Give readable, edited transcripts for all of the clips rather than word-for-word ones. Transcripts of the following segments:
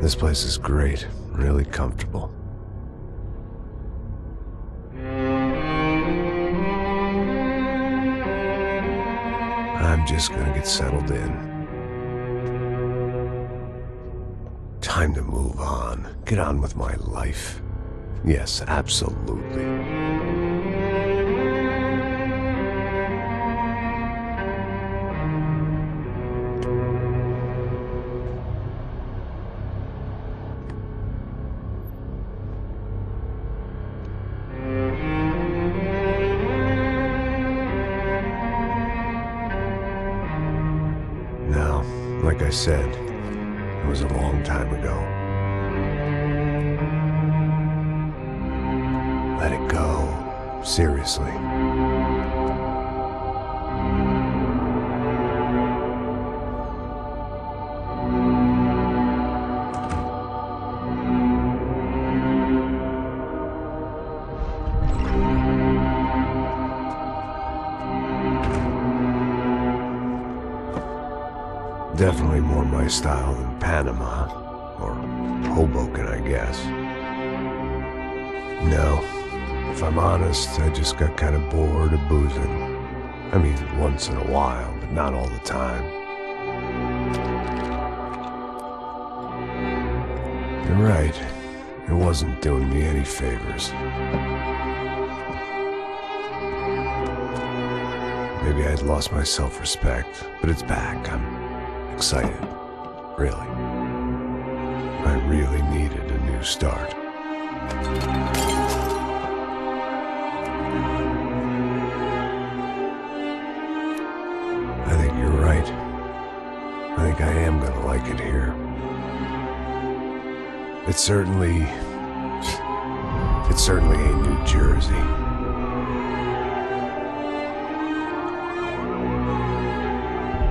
This place is great, really comfortable. I'm just gonna get settled in. Time to move on. Get on with my life. Yes, absolutely. Now, like I said, it was a long time ago. Let it go. Seriously. Definitely more my style than Panama, or Hoboken, I guess. No, if I'm honest, I just got kind of bored of boozing. I mean, once in a while, but not all the time. You're right, it wasn't doing me any favors. Maybe I'd lost my self-respect, but it's back. I'm excited, really. I really needed a new start. I think you're right. I think I am gonna like it here. It certainly ain't New Jersey.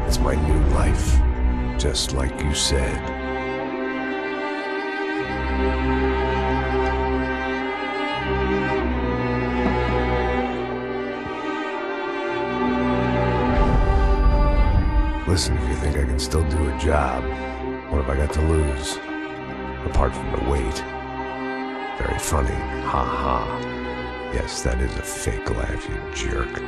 It's my new life. Just like you said. Listen, if you think I can still do a job, what have I got to lose? Apart from the weight. Very funny. Ha ha. Yes, that is a fake laugh, you jerk.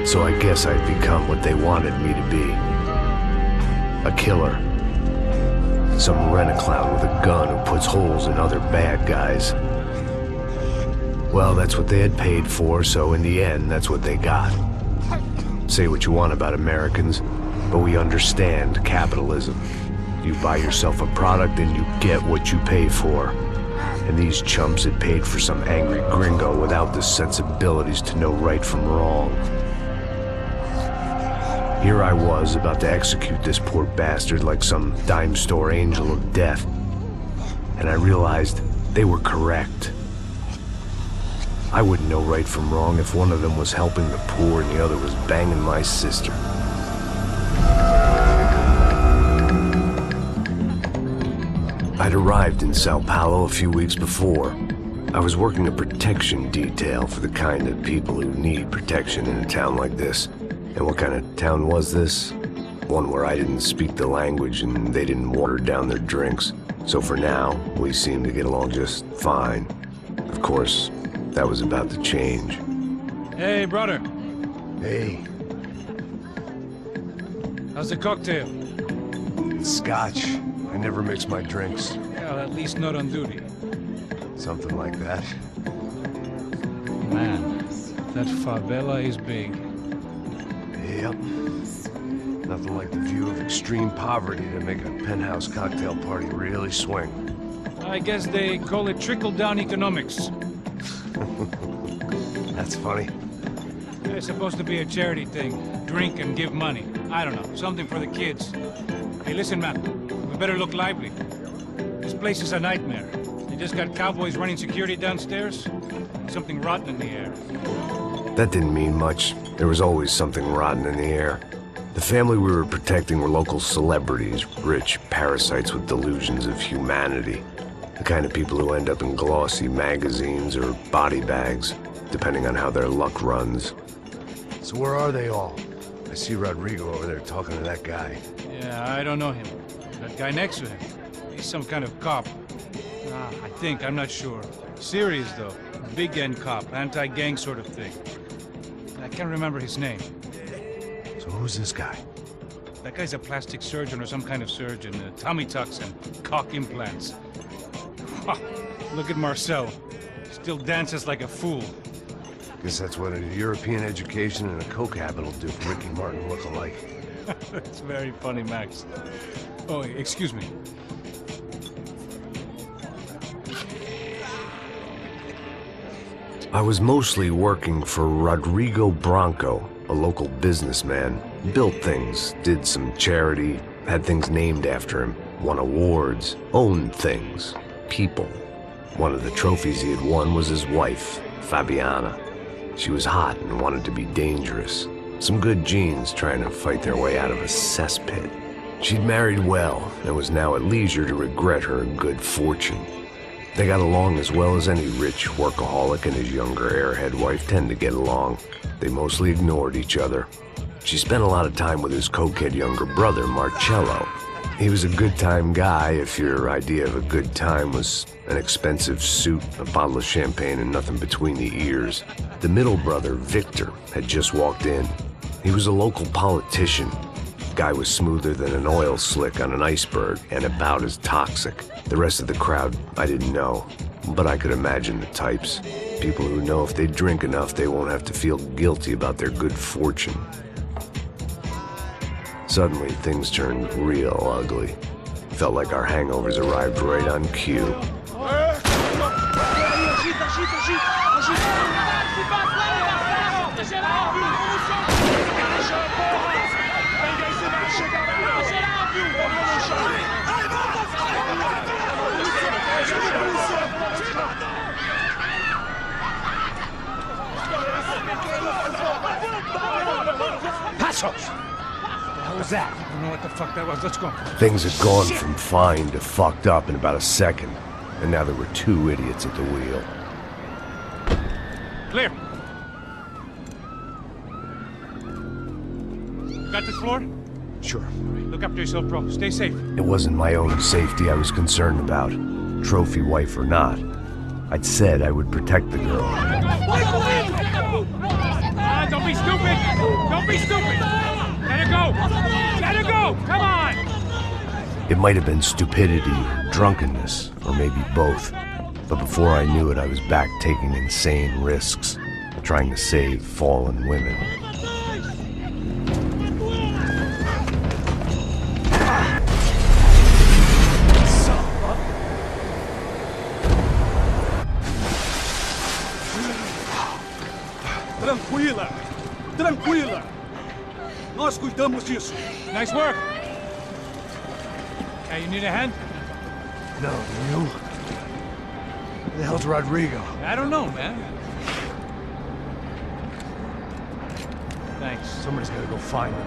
So I guess I'd become what they wanted me to be. A killer. Some rent-a-clown with a gun who puts holes in other bad guys. Well, that's what they had paid for, so in the end, that's what they got. Say what you want about Americans, but we understand capitalism. You buy yourself a product and you get what you pay for. And these chumps had paid for some angry gringo without the sensibilities to know right from wrong. Here I was, about to execute this poor bastard like some dime store angel of death. And I realized they were correct. I wouldn't know right from wrong if one of them was helping the poor and the other was banging my sister. I'd arrived in Sao Paulo a few weeks before. I was working a protection detail for the kind of people who need protection in a town like this. And what kind of town was this? One where I didn't speak the language and they didn't water down their drinks. So for now, we seemed to get along just fine. Of course, that was about to change. Hey, brother. Hey. How's the cocktail? Scotch. I never mix my drinks. Well, at least not on duty. Something like that. Man, that favela is big. Yep. Nothing like the view of extreme poverty to make a penthouse cocktail party really swing. I guess they call it trickle-down economics. That's funny. It's supposed to be a charity thing. Drink and give money. I don't know, something for the kids. Hey, listen, man. We better look lively. This place is a nightmare. They just got cowboys running security downstairs. Something rotten in the air. That didn't mean much. There was always something rotten in the air. The family we were protecting were local celebrities, rich parasites with delusions of humanity. The kind of people who end up in glossy magazines or body bags, depending on how their luck runs. So where are they all? I see Rodrigo over there talking to that guy. Yeah, I don't know him. That guy next to him. He's some kind of cop. I think, I'm not sure. Serious, though. Big end cop, anti-gang sort of thing. I can't remember his name. So who's this guy? That guy's a plastic surgeon or some kind of surgeon. Tummy tucks and cock implants. Look at Marcel. Still dances like a fool. Guess that's what a European education and a coke habit will do for Ricky Martin look-alike. That's very funny, Max. Oh, excuse me. I was mostly working for Rodrigo Bronco, a local businessman. Built things, did some charity, had things named after him, won awards, owned things, people. One of the trophies he had won was his wife, Fabiana. She was hot and wanted to be dangerous. Some good genes trying to fight their way out of a cesspit. She'd married well and was now at leisure to regret her good fortune. They got along as well as any rich workaholic and his younger airhead wife tend to get along. They mostly ignored each other. She spent a lot of time with his cokehead younger brother, Marcello. He was a good-time guy if your idea of a good time was an expensive suit, a bottle of champagne, and nothing between the ears. The middle brother, Victor, had just walked in. He was a local politician. Guy was smoother than an oil slick on an iceberg and about as toxic. The rest of the crowd, I didn't know, but I could imagine the types. People who know if they drink enough, they won't have to feel guilty about their good fortune. Suddenly, things turned real ugly. Felt like our hangovers arrived right on cue. Pasos! What was that? I don't know what the fuck that was. Let's go. Things had gone from fine to fucked up in about a second, and now there were two idiots at the wheel. Clear. Got this floor? Sure. Right, look after yourself, bro. Stay safe. It wasn't my own safety I was concerned about, trophy wife or not. I'd said I would protect the girl. Don't be stupid! Don't be stupid! Let her go! Let her go! Come on! It might have been stupidity, drunkenness, or maybe both. But before I knew it, I was back taking insane risks, trying to save fallen women. Tranquila! Tranquila! Nós cuidamos disso. Nice work! Hey, you need a hand? No, you? Who the hell's Rodrigo? I don't know, man. Thanks. Somebody's gotta go find him.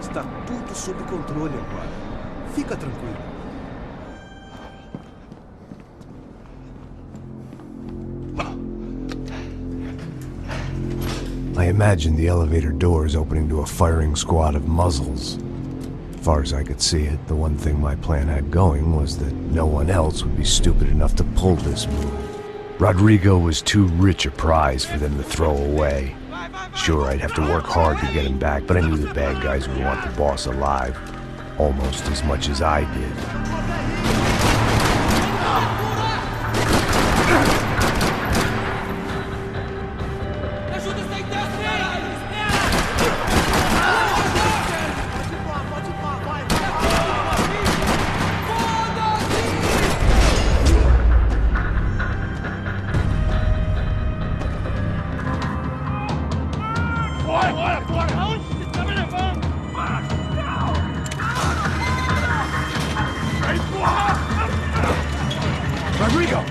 Está tudo sob controle agora. Fica tranquilo. imagined the elevator doors opening to a firing squad of muzzles. As far as I could see it, the one thing my plan had going was that no one else would be stupid enough to pull this move. Rodrigo was too rich a prize for them to throw away. Sure, I'd have to work hard to get him back, but I knew the bad guys would want the boss alive, almost as much as I did. Rodrigo!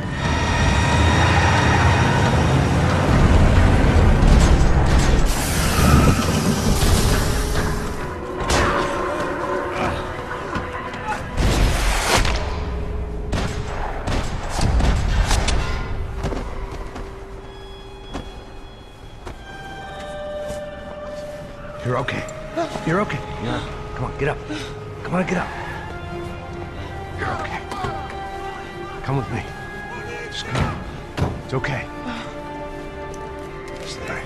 You're okay. You're okay. Yeah. Come on, get up. Come on, get up. You're okay. Come with me. Just come. It's okay. Stay.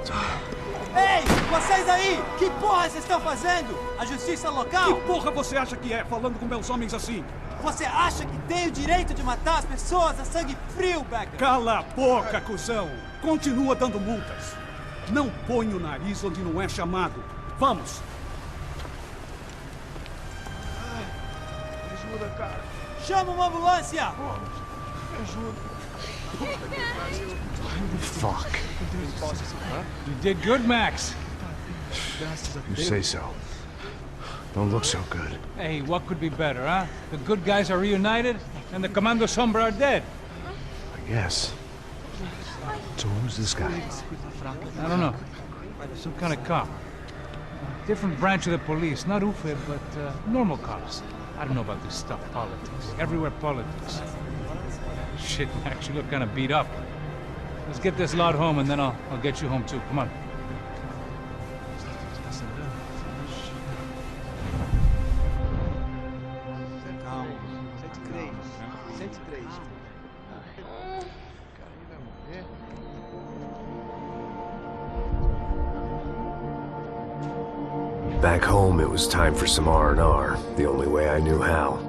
It's okay. Ei, vocês aí! Que porra vocês estão fazendo? A justiça local? Que porra você acha que é, falando com meus homens assim? Você acha que tem o direito de matar as pessoas a sangue frio, Becker? Cala a boca, cuzão! Continua dando multas. Não põe o nariz onde não é chamado. Vamos! Ajuda, cara. Chama uma ambulância! Me ajuda. Fuck. You did good, Max. You say so. Don't look so good. Hey, what could be better, huh? The good guys are reunited, and the Commando Sombra are dead. I guess. So who's this guy? I don't know. Some kind of cop. Different branch of the police. Not UFE, but normal cops. I don't know about this stuff, politics. Everywhere politics. Shit, Max, you look kind of beat up. Let's get this lot home, and then I'll get you home too. Come on. Calma. 103. 103. Back home, it was time for some R&R, the only way I knew how.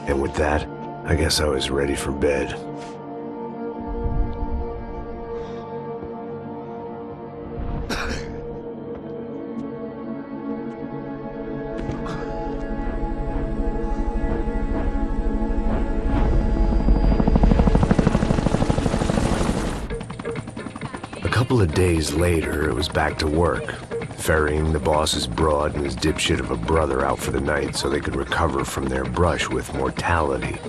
And with that, I guess I was ready for bed. A couple of days later, it was back to work. Ferrying the boss's broad and his dipshit of a brother out for the night so they could recover from their brush with mortality.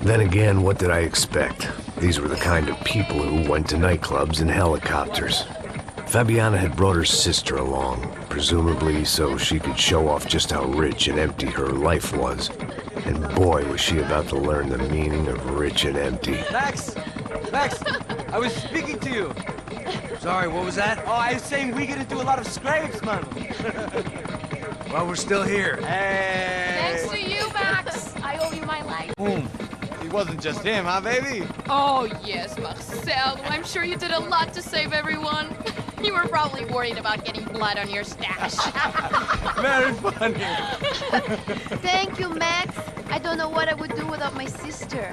Then again, what did I expect? These were the kind of people who went to nightclubs in helicopters. Fabiana had brought her sister along, presumably so she could show off just how rich and empty her life was. And boy, was she about to learn the meaning of rich and empty. Max! Max! I was speaking to you! Sorry, what was that? Oh, I was saying we gotta do a lot of scrapes, man! Well, we're still here. Hey! Thanks to you, Max. I owe you my life. Boom. It wasn't just him, huh, baby? Oh, yes, Marcel. I'm sure you did a lot to save everyone. You were probably worried about getting blood on your stash. Very funny! Thank you, Max. I don't know what I would do without my sister.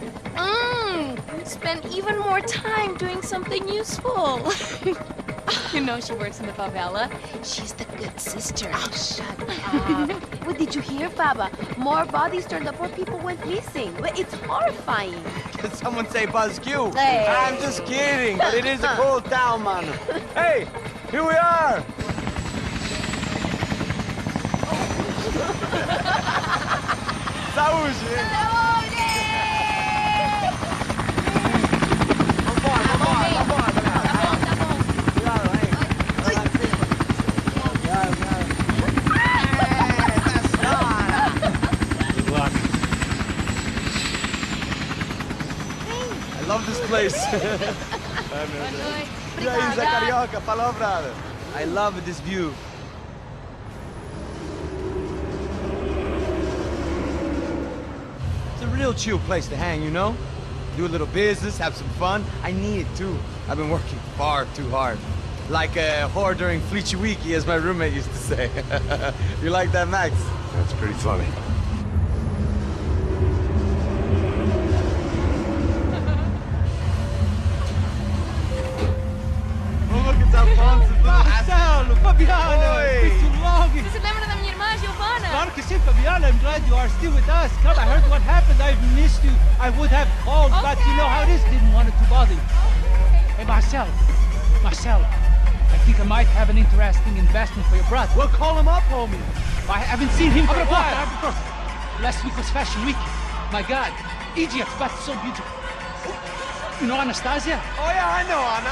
Spend even more time doing something useful. You know she works in the favela. She's the good sister. Oh, shut up. What did you hear, Baba? More bodies turned up where people went missing. It's horrifying. Did someone say Buzz Q? Hey. I'm just kidding, but it is a cool town, man. Hey, here we are! I love this place. I love this view. It's a real chill place to hang, you know? Do a little business, have some fun. I need it too. I've been working far too hard. Like a whore during Fleechy Weeky, as my roommate used to say. You like that, Max? That's pretty funny. Marcelo, Fabiana, it's been too long. Você se lembra da minha irmã, Giovanna? Claro que sim, Fabiana. I'm glad you are still with us. Come, I heard what happened. I've missed you. I would have called, but you know how it is. Didn't want it to bother you. Hey, Marcelo, I think I might have an interesting investment for your brother. Well, call him up, homie. I haven't seen him for a while. Last week was Fashion Week. My God, Egypt, but so beautiful. You know Anastasia? Oh, yeah, I know Anna.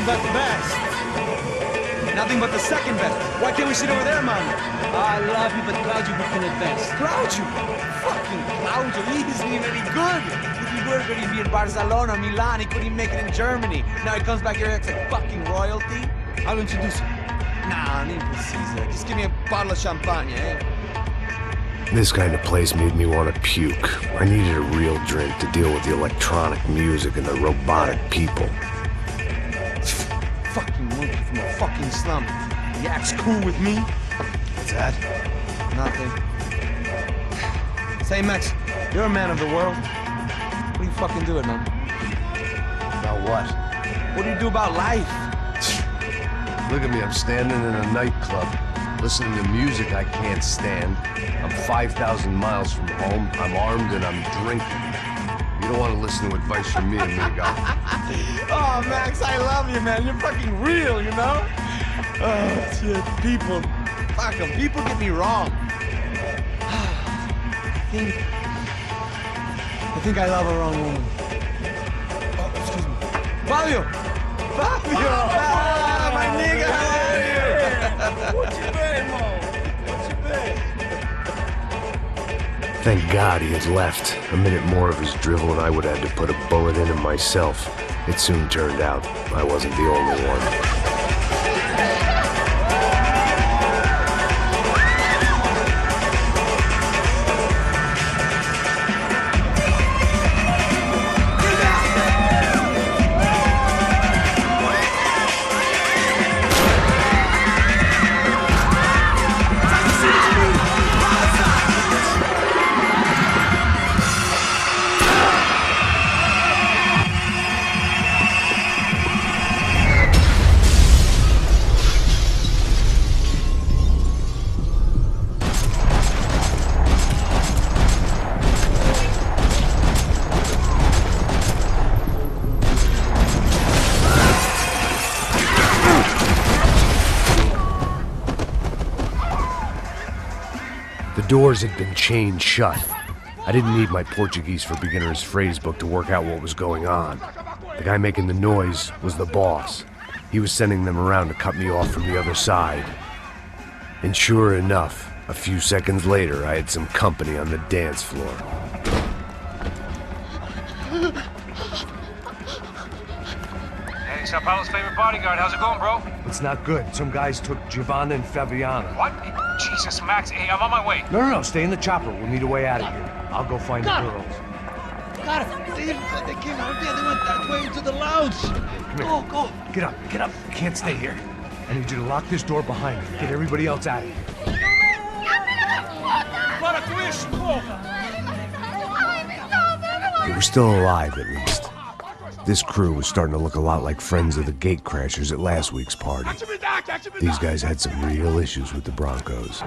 But the best. Nothing but the second best. Why can't we sit over there, man? I love you, but Claudio can advance. Claudio? Fucking Claudio, he isn't even any good. If he were going to be in Barcelona, Milan, he couldn't make it in Germany. Now he comes back here and acts like fucking royalty. I'll introduce you. Nah, need precisa. Just give me a bottle of champagne, eh? This kind of place made me want to puke. I needed a real drink to deal with the electronic music and the robotic people. Fucking monkey from a fucking slum. He acts cool with me. What's that? Nothing. Say, Max, you're a man of the world. What do you fucking do it, man? About what? What do you do about life? Look at me, I'm standing in a nightclub, listening to music I can't stand. I'm 5,000 miles from home, I'm armed, and I'm drinking. You don't want to listen to advice from me, amigo. Oh, Max, I love you, man. You're fucking real, you know? Oh, shit. People. Fuck them. People get me wrong. I think I love a wrong woman. Oh, excuse me. Fabio! Fabio! Ah, my nigga, how are you? What you been, Mo? What you been? Thank God he had left. A minute more of his drivel and I would have had to put a bullet in him myself. It soon turned out I wasn't the only one. The doors had been chained shut. I didn't need my Portuguese for Beginners phrase book to work out what was going on. The guy making the noise was the boss. He was sending them around to cut me off from the other side. And sure enough, a few seconds later, I had some company on the dance floor. Hey, Sao Paulo's favorite bodyguard. How's it going, bro? It's not good. Some guys took Giovanna and Fabiana. What? Jesus, Max. Hey, I'm on my way. No, stay in the chopper. We'll meet a way out of here. I'll go find the girls. Got it. They came out there. They went that way into the lounge. Come here. Go. Get up. You can't stay here. I need you to lock this door behind you. Get everybody else out of here. They were still alive, at least. This crew was starting to look a lot like friends of the gatecrashers at last week's party. These guys had some real issues with the Broncos.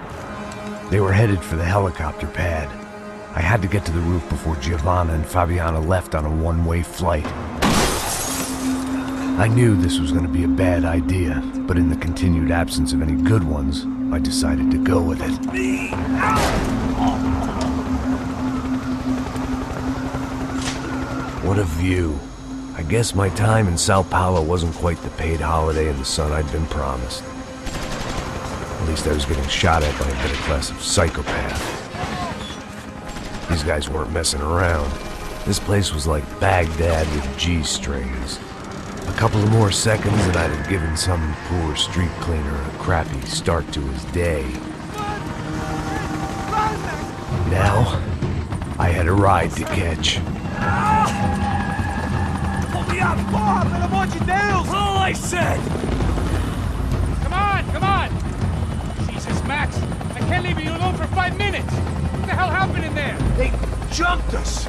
They were headed for the helicopter pad. I had to get to the roof before Giovanna and Fabiana left on a one-way flight. I knew this was going to be a bad idea, but in the continued absence of any good ones, I decided to go with it. What a view. I guess my time in Sao Paulo wasn't quite the paid holiday in the sun I'd been promised. At least I was getting shot at by a better class of psychopath. These guys weren't messing around. This place was like Baghdad with G-strings. A couple of more seconds and I'd have given some poor street cleaner a crappy start to his day. Now, I had a ride to catch. All I said! Come on! Jesus, Max. I can't leave you alone for 5 minutes. What the hell happened in there? They jumped us!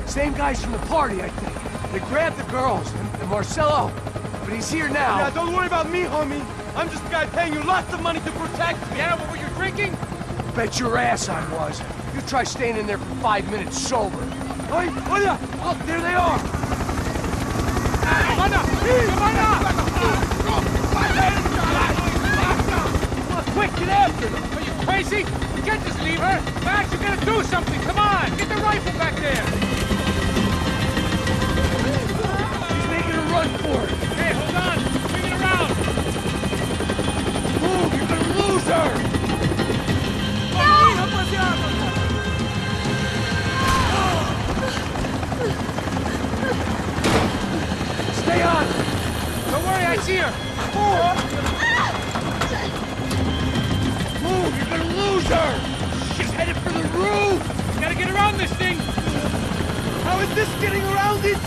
Same guys from the party, I think. They grabbed the girls, and Marcelo, but he's here now. Yeah, don't worry about me, homie. I'm just the guy paying you lots of money to protect me. Yeah, what were you drinking? Bet your ass I was. You try staying in there for 5 minutes sober. Oi, Olha! Look, there they are! Quick, get after them! Are you crazy? You can't just leave her! Max, you gotta do something! Come on! Get the rifle back there! He's making a run for it! Hey, hold on! Swing it around! Move! You're gonna lose her! Stay on! Don't worry, I see her! Move! You're gonna lose her! She's headed for the roof! Gotta get around this thing! How is this getting around it?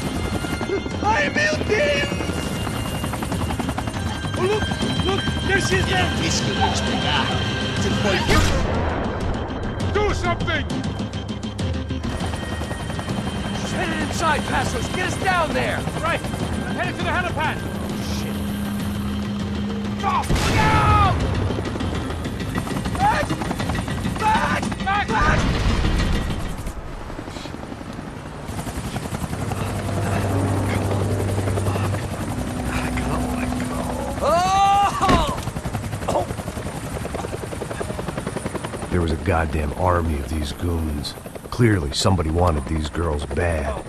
I'm building! Oh, look! There she is there! Do something! She's headed inside, Pasos! Get us down there! Right! I'm headed to the helipad! Shit! Stop! Look out! Back! There was a goddamn army of these goons. Clearly, somebody wanted these girls bad.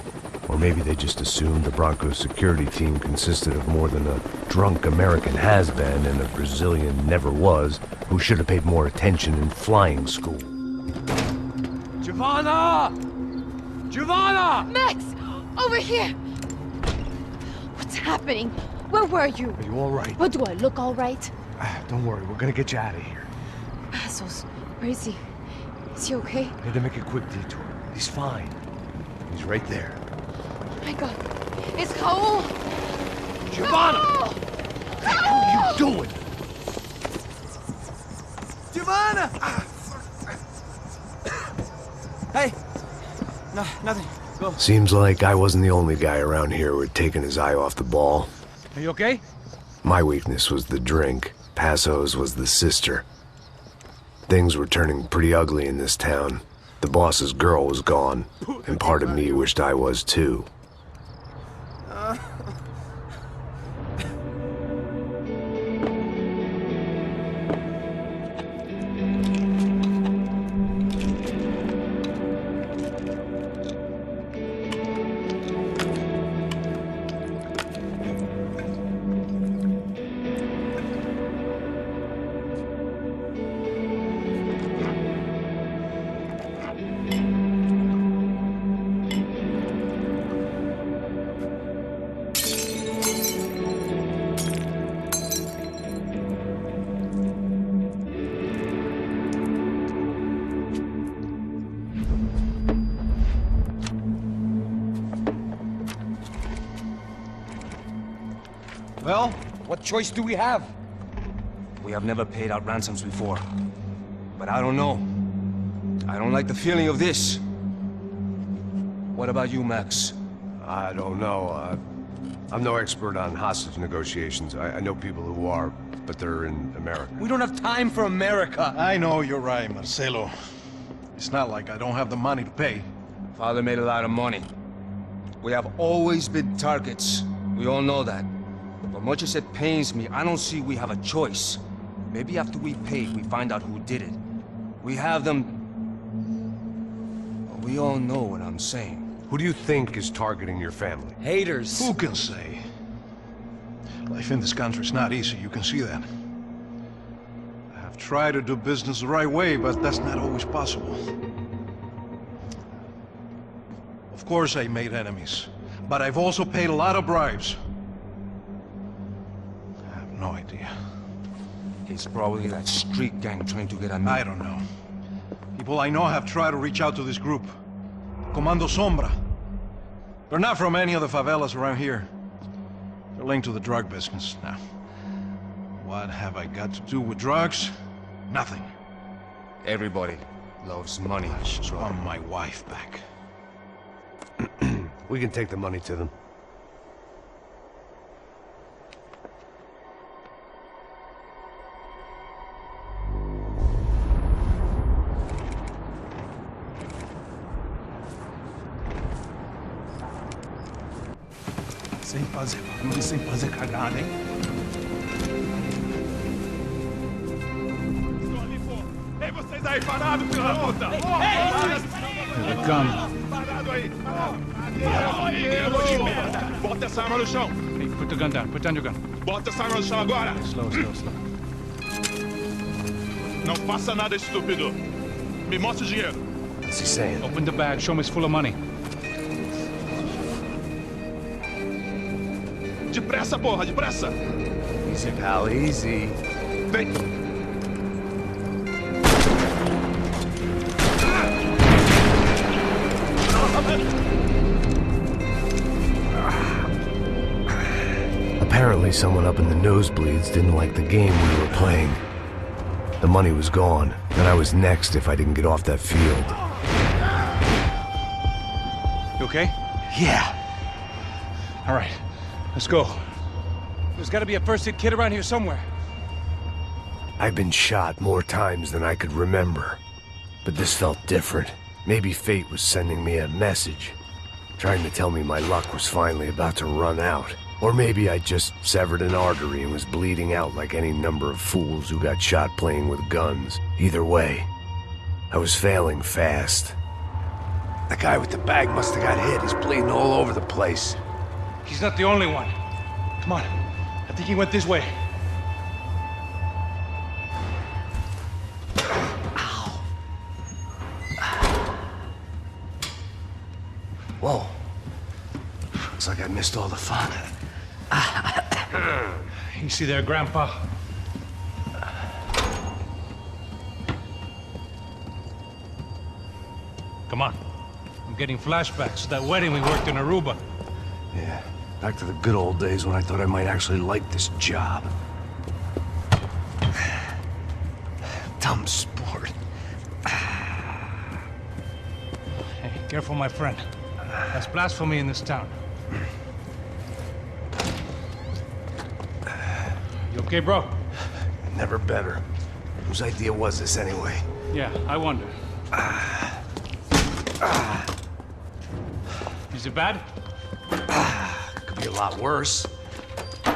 Or maybe they just assumed the Broncos security team consisted of more than a drunk American has-been and a Brazilian never-was who should have paid more attention in flying school. Giovanna! Giovanna! Max! Over here! What's happening? Where were you? Are you all right? What, do I look all right? Don't worry, we're gonna get you out of here. Pasos, where is he? Is he okay? I had to make a quick detour. He's fine. He's right there. Oh my God. It's Raul! Giovanna! Raul! What are you doing? Giovanna! Hey! No, nothing. Go. Seems like I wasn't the only guy around here who had taken his eye off the ball. Are you okay? My weakness was the drink. Pasos was the sister. Things were turning pretty ugly in this town. The boss's girl was gone, and part of me wished I was too. Well, what choice do we have? We have never paid out ransoms before. But I don't know. I don't like the feeling of this. What about you, Max? I don't know. I'm no expert on hostage negotiations. I know people who are, but they're in America. We don't have time for America. I know you're right, Marcelo. It's not like I don't have the money to pay. Father made a lot of money. We have always been targets. We all know that. But much as it pains me, I don't see we have a choice. Maybe after we pay, we find out who did it. We have them... We all know what I'm saying. Who do you think is targeting your family? Haters. Who can say? Life in this country is not easy, you can see that. I have tried to do business the right way, but that's not always possible. Of course I made enemies, but I've also paid a lot of bribes. I have no idea. It's probably that street gang trying to get at me. I don't know. People I know have tried to reach out to this group. Comando Sombra. They're not from any of the favelas around here. They're linked to the drug business. Now, what have I got to do with drugs? Nothing. Everybody loves money. I just want my wife back. We can take the money to them. Sem fazer barulho, sem fazer cagada, hein? Ei, vocês aí parados, filho da puta! Here they come. Parado aí! Bota essa arma no chão! Hey, put the gun down. Put down your gun. Bota essa arma no chão agora! Slow, slow, slow. Não faça nada, estúpido! Me mostre o dinheiro! What's he saying? Open the bag. Show me it's full of money. Depressa, porra, depressa! Easy, pal, easy. Vem! Apparently someone up in the nosebleeds didn't like the game we were playing. The money was gone, and I was next if I didn't get off that field. You okay? Yeah. All right. Let's go. There's got to be a first-aid kit around here somewhere. I've been shot more times than I could remember. But this felt different. Maybe fate was sending me a message. Trying to tell me my luck was finally about to run out. Or maybe I just severed an artery and was bleeding out like any number of fools who got shot playing with guns. Either way, I was failing fast. The guy with the bag must have got hit. He's bleeding all over the place. He's not the only one. Come on. I think he went this way. Ow. Whoa. Looks like I missed all the fun. You see there, Grandpa? Come on. I'm getting flashbacks to that wedding we worked in Aruba. Yeah, back to the good old days when I thought I might actually like this job. Dumb sport. Hey, careful, my friend. That's blasphemy in this town. You okay, bro? Never better. Whose idea was this anyway? Yeah, I wonder. Is it bad? Could be a lot worse.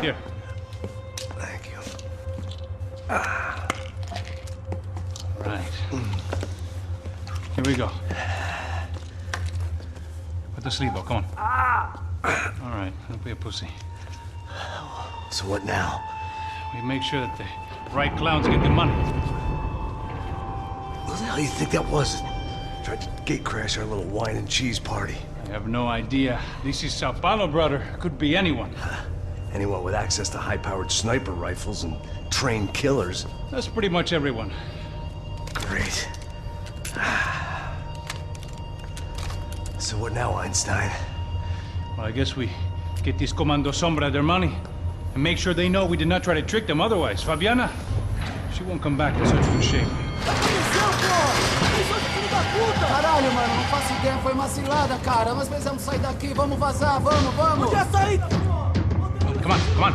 Here. Thank you. Right. Here we go. Put the sleeve on, come on. All right, don't be a pussy. So what now? We make sure that the right clowns get the money. What the hell do you think that was? Tried to gate crash our little wine and cheese party. I have no idea. This is Sao Paulo, brother. Could be anyone. Anyone with access to high-powered sniper rifles and trained killers. That's pretty much everyone. Great. So what now, Einstein? Well, I guess we get these Comando Sombra their money. And make sure they know we did not try to trick them otherwise. Fabiana, she won't come back in such good shape. Caralho, mano, não faço ideia, foi uma cilada, cara. Nós precisamos sair daqui, vamos vazar, vamos! Onde é sair? Come on.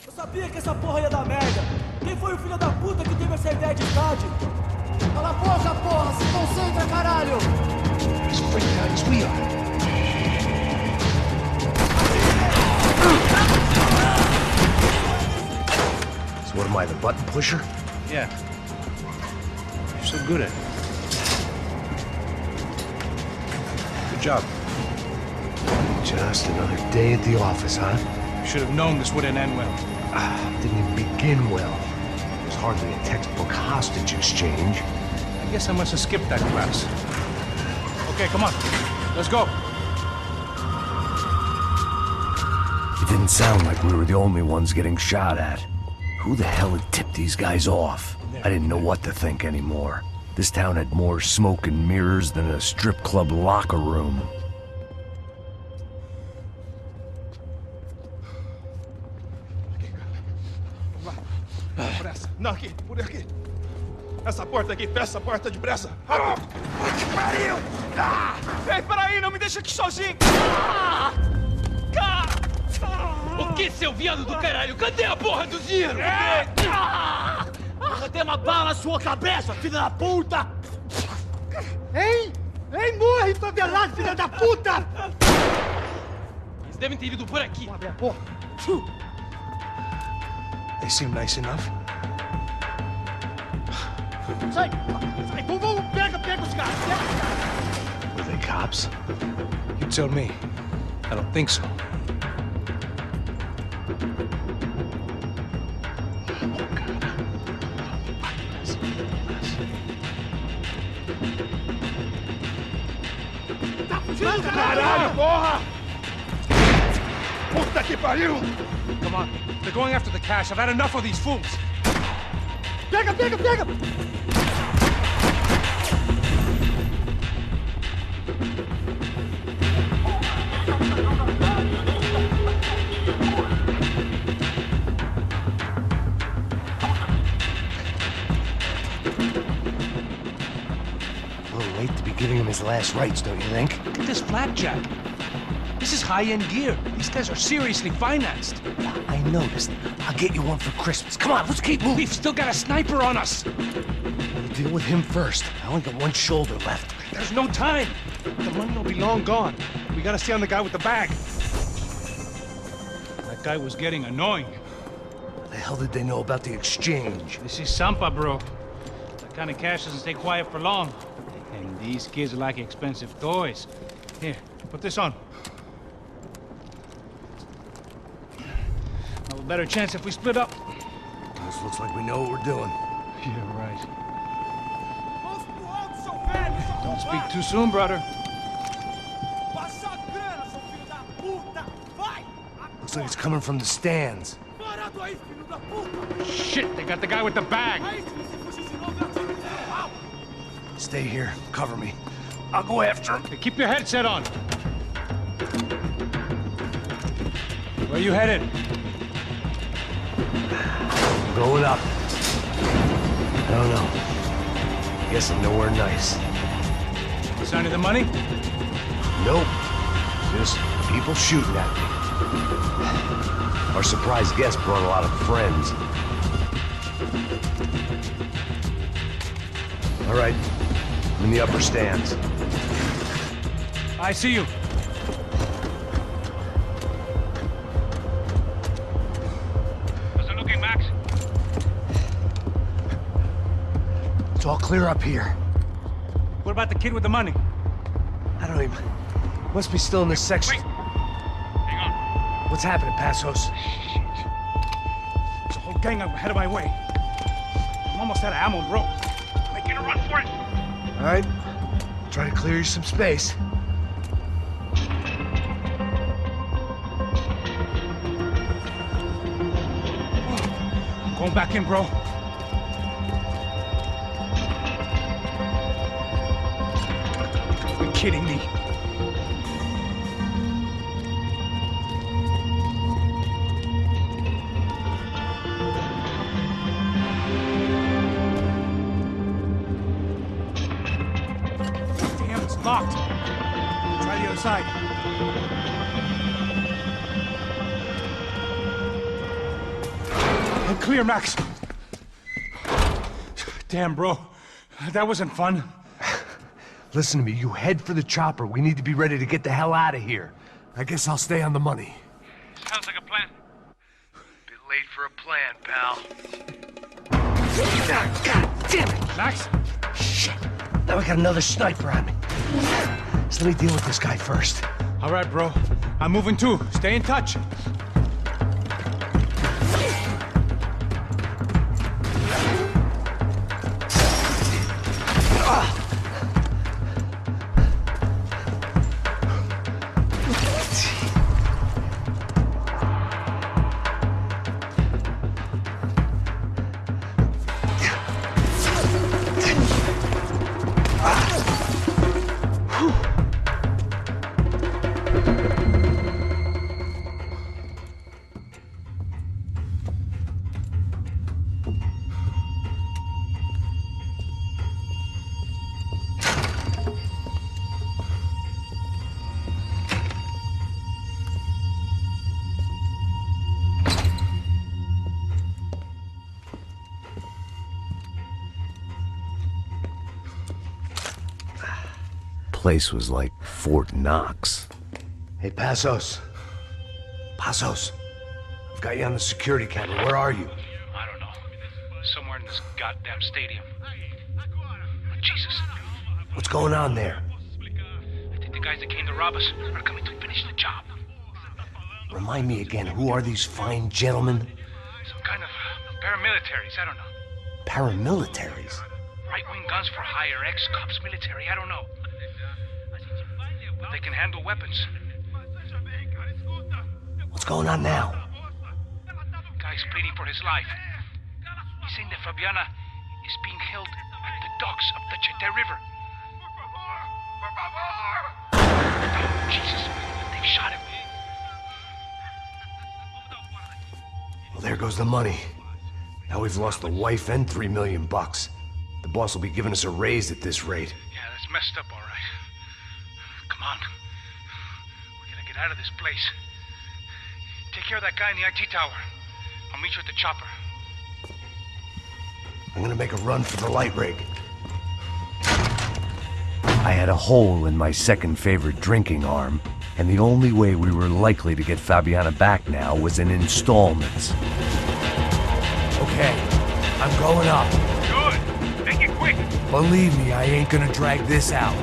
Eu sabia que essa porra ia dar merda. Quem foi o filho da puta que teve essa ideia de estádio? Cala a boca, porra! Se concentra, caralho! As freaked as we are. So what am I, the button pusher? Yeah. You're so good at it. Good job. Just another day at the office, huh? You should have known this wouldn't end well. Didn't even begin well. It was hardly a textbook hostage exchange. I guess I must have skipped that class. Okay, come on. Let's go. It didn't sound like we were the only ones getting shot at. Who the hell had tipped these guys off? I didn't know what to think anymore. This town had more smoke and mirrors than a strip club locker room. Não, aqui, por aqui. Essa porta aqui, fecha essa porta depressa. Rápido. Que pariu! Ei, peraí, não me deixa aqui sozinho! O que, seu viado do caralho? Cadê a porra do dinheiro? Eu vou ter uma bala na sua cabeça, filha da puta! Ei, morre, favelado, filha da puta! Eles devem ter ido por aqui. Abre a porta. They seem nice enough. Sai, vamos, pega os caras, Were they cops? You tell me. I don't think so. Caralho, porra! Puta que pariu! Come on. They're going after the cash. I've had enough of these fools. Pega! A little late to be giving him his last rites, don't you think? Look at this flapjack. This is high-end gear. These guys are seriously financed. Yeah, I noticed. I'll get you one for Christmas. Come on, let's keep moving. We've still got a sniper on us. We'll deal with him first. I only got one shoulder left. There's no time. The money will be long gone. We gotta stay on the guy with the bag. That guy was getting annoying. What the hell did they know about the exchange? This is Sampa, bro. That kind of cash doesn't stay quiet for long. And these kids like expensive toys. Here, put this on. Have a better chance if we split up. This looks like we know what we're doing. Yeah, right. Don't speak too soon, brother. Looks like it's coming from the stands. Shit, they got the guy with the bag. Stay here. Cover me. I'll go after him. Hey, keep your headset on. Where you headed? I'm going up. I don't know. Guessing nowhere nice. Sign of the money? Nope. Just people shooting at me. Our surprise guest brought a lot of friends. All right. I'm in the upper stands. I see you. How's it looking, Max? It's all clear up here. What about the kid with the money? I don't even... Must be still in this section. Wait. Hang on. What's happening, Pasos? There's a whole gang ahead of my way. I'm almost out of ammo and rope. Making a run for it. All right. Try to clear you some space. Going back in, bro. You're kidding me. locked. Try the other side. Clear, Max. Damn, bro. That wasn't fun. Listen to me, you head for the chopper. We need to be ready to get the hell out of here. I guess I'll stay on the money. Sounds like a plan. Bit late for a plan, pal. God damn it! Max? Shit. Now we got another sniper on me. So let me deal with this guy first. All right, bro. I'm moving too. Stay in touch. Place was like Fort Knox. Hey, Pasos. Pasos. I've got you on the security camera. Where are you? I don't know. Somewhere in this goddamn stadium. Jesus. What's going on there? I think the guys that came to rob us are coming to finish the job. Remind me again, who are these fine gentlemen? Some kind of paramilitaries, I don't know. Paramilitaries? Right-wing guns for hire, ex-cops, military, I don't know. But they can handle weapons. What's going on now? Guy's pleading for his life. He's saying that Fabiana is being held at the docks of the Chete River. Oh, Jesus, they've shot him. Well, there goes the money. Now we've lost the wife and $3 million. The boss will be giving us a raise at this rate. Yeah, that's messed up, all right. Come on. We gotta get out of this place. Take care of that guy in the IT tower. I'll meet you at the chopper. I'm gonna make a run for the light rig. I had a hole in my second favorite drinking arm, and the only way we were likely to get Fabiana back now was in installments. Okay, I'm going up. Good. Make it quick. Believe me, I ain't gonna drag this out.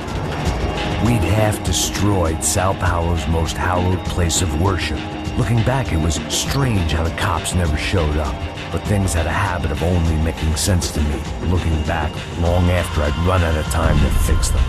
We'd half destroyed Sao Paulo's most hallowed place of worship. Looking back, it was strange how the cops never showed up. But things had a habit of only making sense to me, looking back long after I'd run out of time to fix them.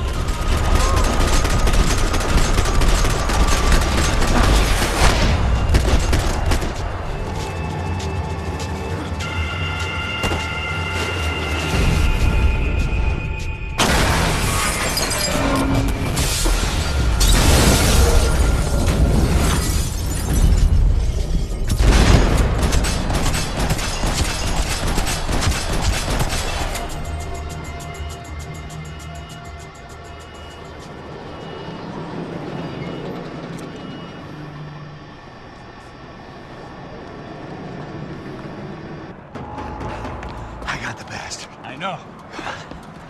I know.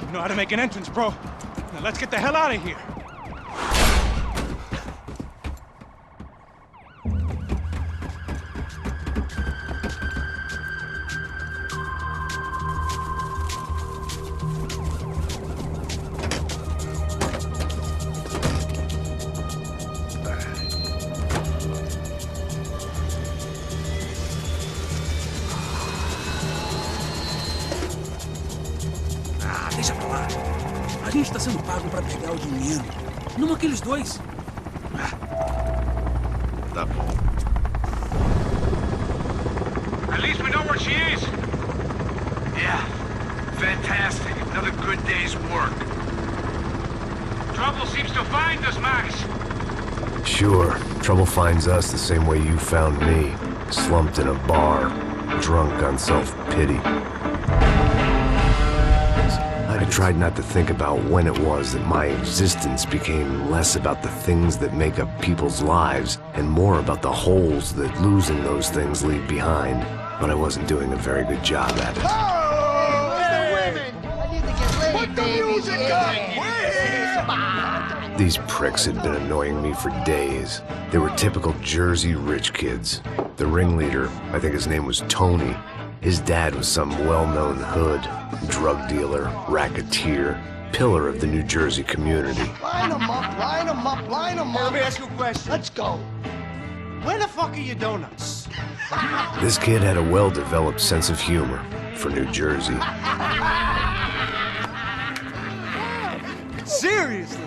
You know how to make an entrance, bro. Now let's get the hell out of here. Deixa pra lá. A gente tá sendo pago pra pegar o dinheiro. Não aqueles dois. Tá bom. At least we know where she is. Yeah, fantastic. Another good day's work. Trouble seems to find us, Max. Sure, trouble finds us the same way you found me. Slumped in a bar, drunk on self-pity. How I tried not to think about when it was that my existence became less about the things that make up people's lives and more about the holes that losing those things leave behind. But I wasn't doing a very good job at it. Oh, hey, the women! I need to get laid, put the music up! These pricks had been annoying me for days. They were typical Jersey rich kids. The ringleader, I think his name was Tony. His dad was some well-known hood, drug dealer, racketeer, pillar of the New Jersey community. Line 'em up, line 'em up, line 'em up. Let me ask you a question. Let's go. Where the fuck are your donuts? This kid had a well-developed sense of humor for New Jersey. Seriously?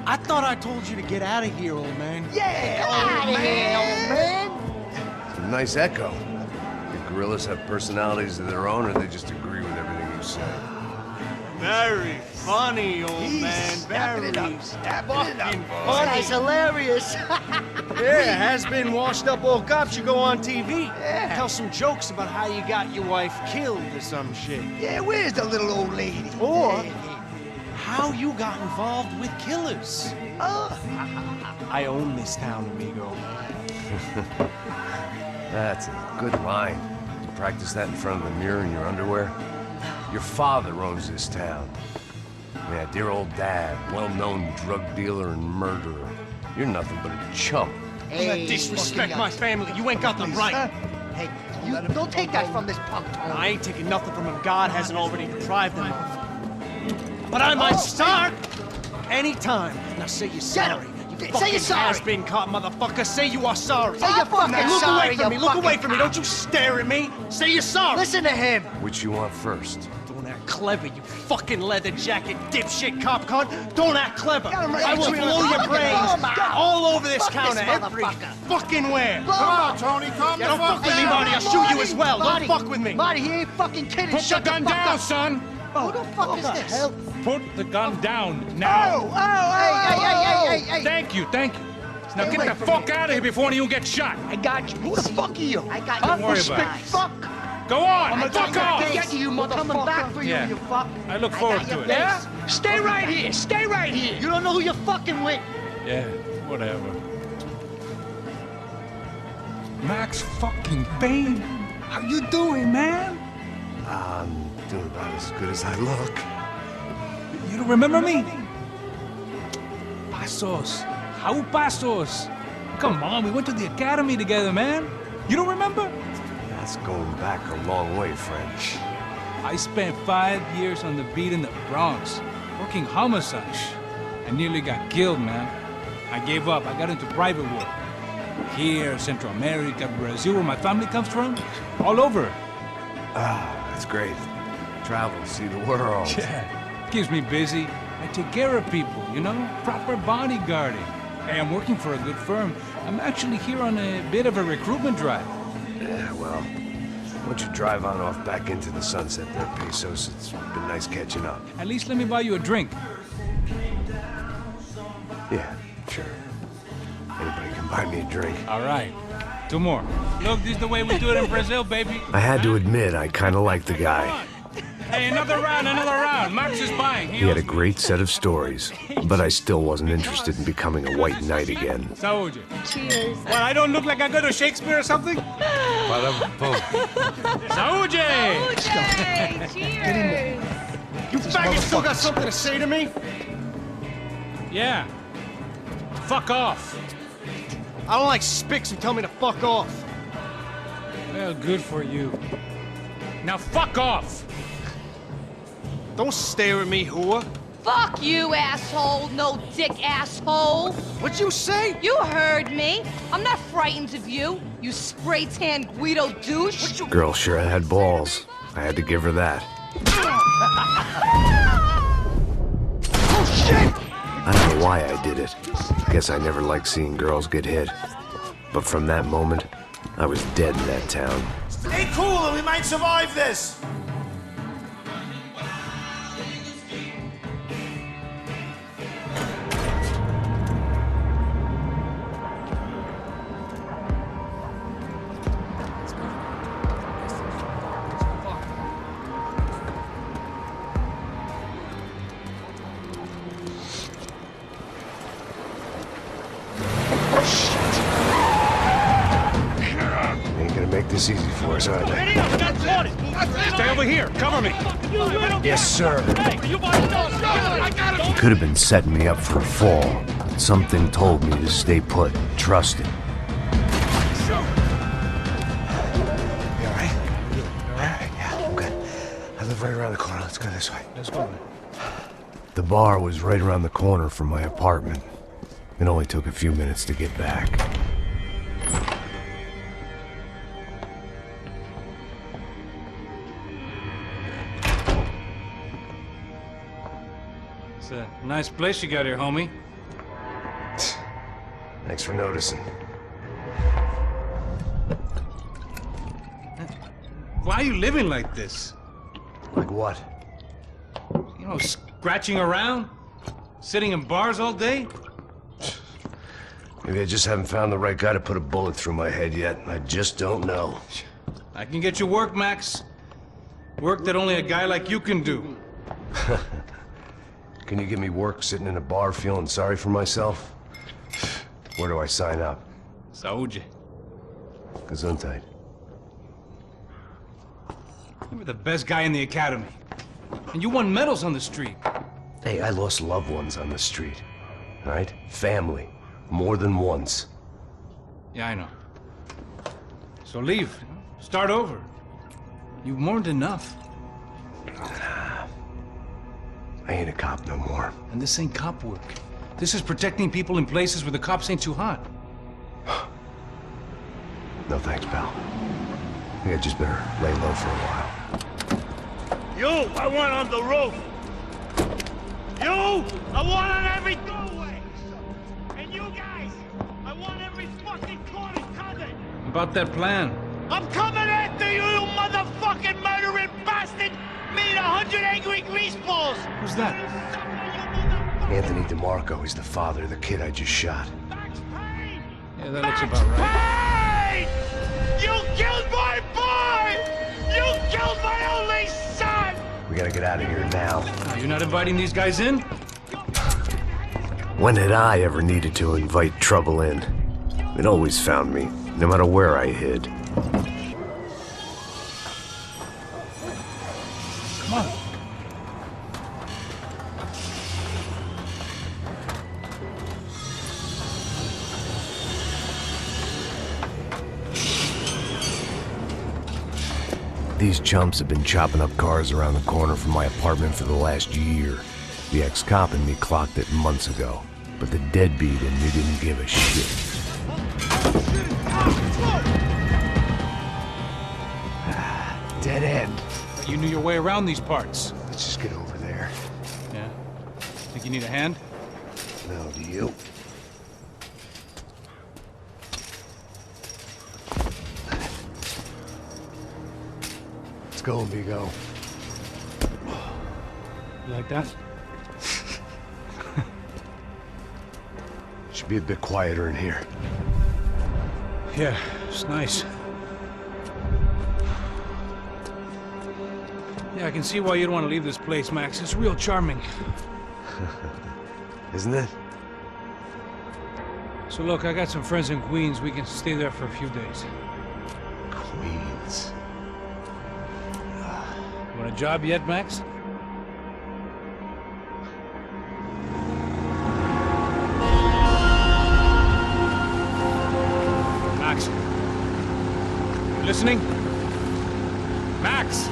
I thought I told you to get out of here, old man. Yeah, out of here, old man. It's a nice echo. The gorillas have personalities of their own, or they just agree with everything you say? Very funny, old man. Very fucking funny. That's hilarious. Yeah, has-been washed-up old cops. You go on TV. Yeah. Tell some jokes about how you got your wife killed or some shit. Yeah, where's the little old lady? Or how you got involved with killers. I own this town, amigo. That's a good line. You practice that in front of the mirror in your underwear? Your father owns this town. Yeah, dear old dad, well-known drug dealer and murderer. You're nothing but a chump. Hey, you disrespect my family. You ain't got the right. Hey, you don't take that from this punk. I ain't taking nothing from him God hasn't already deprived him of. But I might start anytime. Now say you're sorry. Say you're sorry. Has-been caught, motherfucker. Say you are sorry. Say you're fucking now, look sorry, away from me. Look away from me. Don't you stare at me. Say you're sorry. Listen to him. Which you want first? Don't act clever, you fucking leather jacket dipshit cop cunt. Don't act clever. I will blow your brains all over this counter, every fucking where. Come on, Tony, calm Don't fuck with me, Marty. I'll shoot you as well. Don't fuck with me. Marty, he ain't fucking kidding. Put the gun down, son! Who the fuck is this? Put the gun down now! Hey. Thank you. Now get the fuck out of here before you get shot! I got you. Who the fuck are you? I got Don't you. worry about it. Fuck. Go on! I'm Fuck off! get you, motherfucker. Coming back for you, you fuck. I look forward to it. Yeah? Stay right here. Stay right here. You don't know who you're fucking with. Yeah, whatever. Max fucking Payne! How you doing, man? I'm doing about as good as I look. You don't remember me? Pasos. How Pasos? Come on, we went to the academy together, man. You don't remember? That's going back a long way, French. I spent 5 years on the beat in the Bronx, working homicide. I nearly got killed, man. I gave up. I got into private work. Here, Central America, Brazil, where my family comes from. All over. Ah, that's great. Travel, see the world. Yeah, keeps me busy. I take care of people, you know? Proper bodyguarding. Hey, I'm working for a good firm. I'm actually here on a bit of a recruitment drive. Yeah, well, why don't you drive on off back into the sunset there, Pasos? It's been nice catching up. At least let me buy you a drink. Yeah, sure. Anybody can buy me a drink. All right. 2 more. Look, this is the way we do it in Brazil, baby. I had to admit, I kind of liked the guy. Hey, another round. Max is buying. He had a great set of stories, but I still wasn't interested in becoming a white knight again. Saúde. Cheers. Well, I don't look like I go to Shakespeare or something? Saúde! Cheers. You faggot still got something to say to me? Yeah. Fuck off. I don't like spicks who tell me to fuck off. Well, good for you. Now fuck off! Don't stare at me, whore. Fuck you, asshole. No dick asshole. What'd you say? You heard me. I'm not frightened of you, you spray-tan Guido douche. Girl sure had balls. I had to give her that. Oh, shit! I don't know why I did it. Guess I never liked seeing girls get hit. But from that moment, I was dead in that town. Stay cool and we might survive this. make this easy for us, aren't they? Ready up, got spotted! Stay over here, cover me! Yes, sir. Hey, you want to He could have been setting me up for a fall, but something told me to stay put, trust him. You alright? Alright, yeah, I'm good. I live right around the corner. Let's go this way. Let's go. The bar was right around the corner from my apartment. It only took a few minutes to get back. It's a nice place you got here, homie. Thanks for noticing. Why are you living like this? Like what? You know, scratching around? Sitting in bars all day? Maybe I just haven't found the right guy to put a bullet through my head yet. I just don't know. I can get you work, Max. Work that only a guy like you can do. Can you give me work sitting in a bar feeling sorry for myself? Where do I sign up? Saúde. Gesundheit. You were the best guy in the academy. And you won medals on the street. Hey, I lost loved ones on the street. Right? Family. More than once. Yeah, I know. So leave. Start over. You've mourned enough. I ain't a cop no more. And this ain't cop work. This is protecting people in places where the cops ain't too hot. No thanks, pal. I think I just better lay low for a while. You, I want on the roof. You, I want on every doorway. And you guys, I want every fucking corner covered. About that plan. I'm coming after you, you motherfucking murdering bastard! Me and 100 angry greaseballs! Who's that? Anthony DeMarco. He's the father of the kid I just shot. Yeah, that looks about right. Payne! You killed my boy! You killed my only son! We gotta get out of here now. You're not inviting these guys in? When had I ever needed to invite trouble in? It always found me, no matter where I hid. Come on. These chumps have been chopping up cars around the corner from my apartment for the last year. The ex-cop in me clocked it months ago, but the deadbeat in me didn't give a shit. Dead end. You knew your way around these parts. Let's just get over there. Yeah? Think you need a hand? No, do you? Let's go, amigo. You like that? Should be a bit quieter in here. Yeah, it's nice. Yeah, I can see why you'd want to leave this place, Max. It's real charming. Isn't it? So look, I got some friends in Queens. We can stay there for a few days. Queens. You want a job yet, Max? Max. You listening? Max!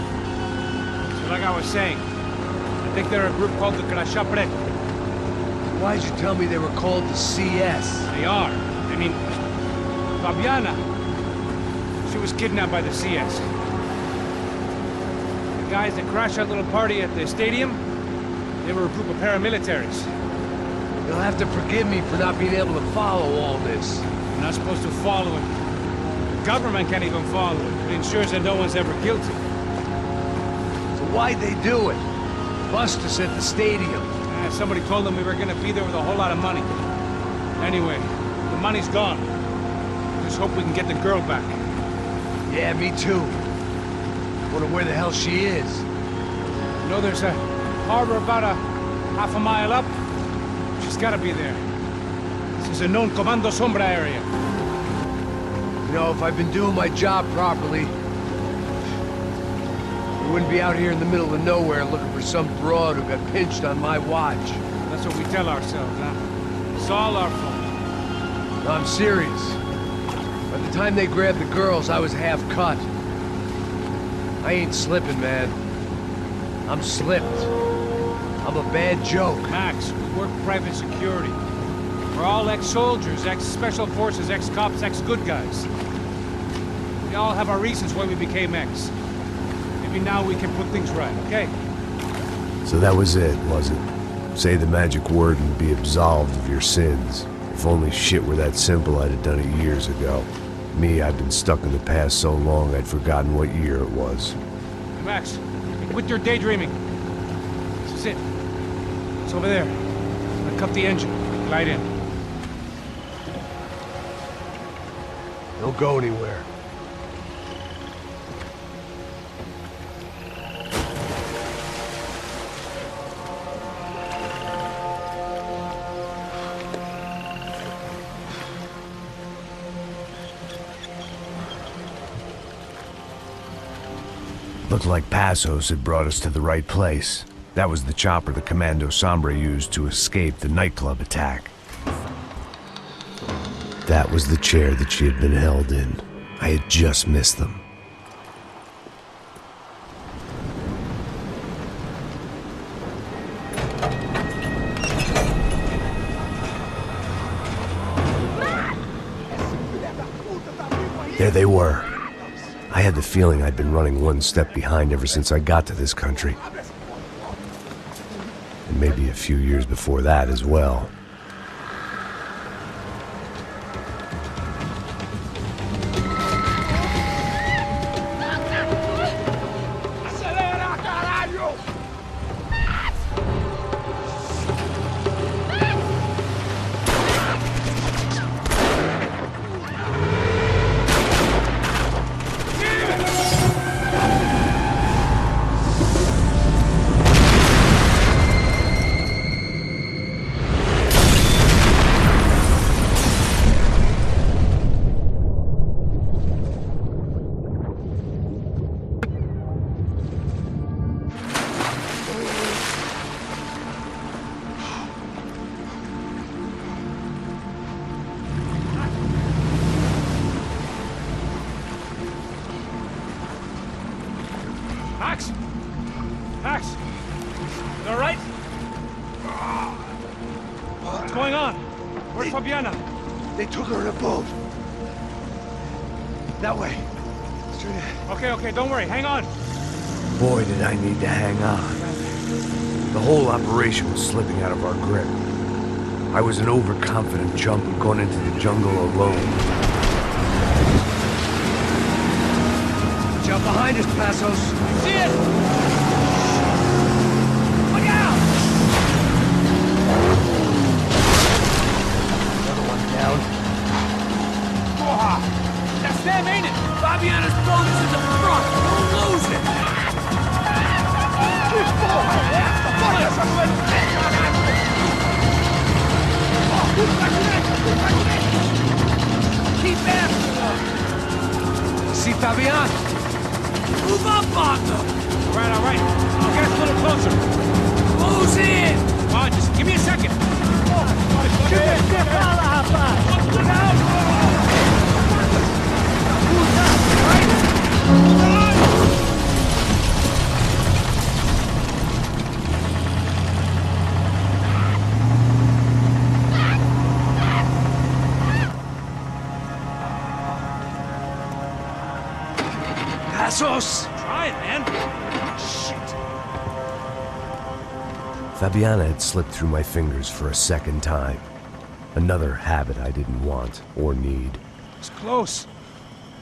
So like I was saying, I think they're a group called the Crashapret. Why'd you tell me they were called the CS? They are. I mean, Fabiana. She was kidnapped by the CS. The guys that crashed our little party at the stadium, they were a group of paramilitaries. You'll have to forgive me for not being able to follow all this. You're not supposed to follow it. The government can't even follow it. It ensures that no one's ever guilty. So why'd they do it? Bust us at the stadium. Somebody told them we were gonna be there with a whole lot of money. Anyway, the money's gone. Just hope we can get the girl back. Yeah, me too. Wonder where the hell she is. You know, there's a harbor about a half a mile up. She's gotta be there. This is a known Comando Sombra area. You know, if I'd been doing my job properly, we wouldn't be out here in the middle of nowhere looking for some broad who got pinched on my watch. That's what we tell ourselves, huh? It's all our fault. No, I'm serious. By the time they grabbed the girls, I was half cut. I ain't slipping, man. I'm slipped. I'm a bad joke. Max, we work private security. We're all ex-soldiers, ex-special forces, ex-cops, ex-good guys. We all have our reasons why we became ex. Maybe now we can put things right, okay? So that was it, was it? Say the magic word and be absolved of your sins. If only shit were that simple, I'd have done it years ago. Me, I've been stuck in the past so long, I'd forgotten what year it was. Hey, Max, quit your daydreaming. This is it. It's over there. I'll cut the engine. Glide in. Don't go anywhere. Looked like Pasos had brought us to the right place. That was the chopper the Commando Sombra used to escape the nightclub attack. That was the chair that she had been held in. I had just missed them. There they were. I had the feeling I'd been running one step behind ever since I got to this country. And maybe a few years before that as well. Max! Max! You all right? What's going on? Where's Fabiana? They took her in a boat. That way. Straight ahead. Okay, don't worry. Hang on. Boy, did I need to hang on. The whole operation was slipping out of our grip. I was an overconfident chump who'd gone into the jungle alone. Jump behind us, Pasos. See it! Look out! Another one down. That's them, ain't it? Fabiana's boat is in the front. Don't lose it. Keep after them. See Fabiana? Move up on them. All right. I'll get us a little closer. Who's in? Come on, just give me a second. Pasos! Try it, man. Shit. Fabiana had slipped through my fingers for a second time. Another habit I didn't want or need. It's close.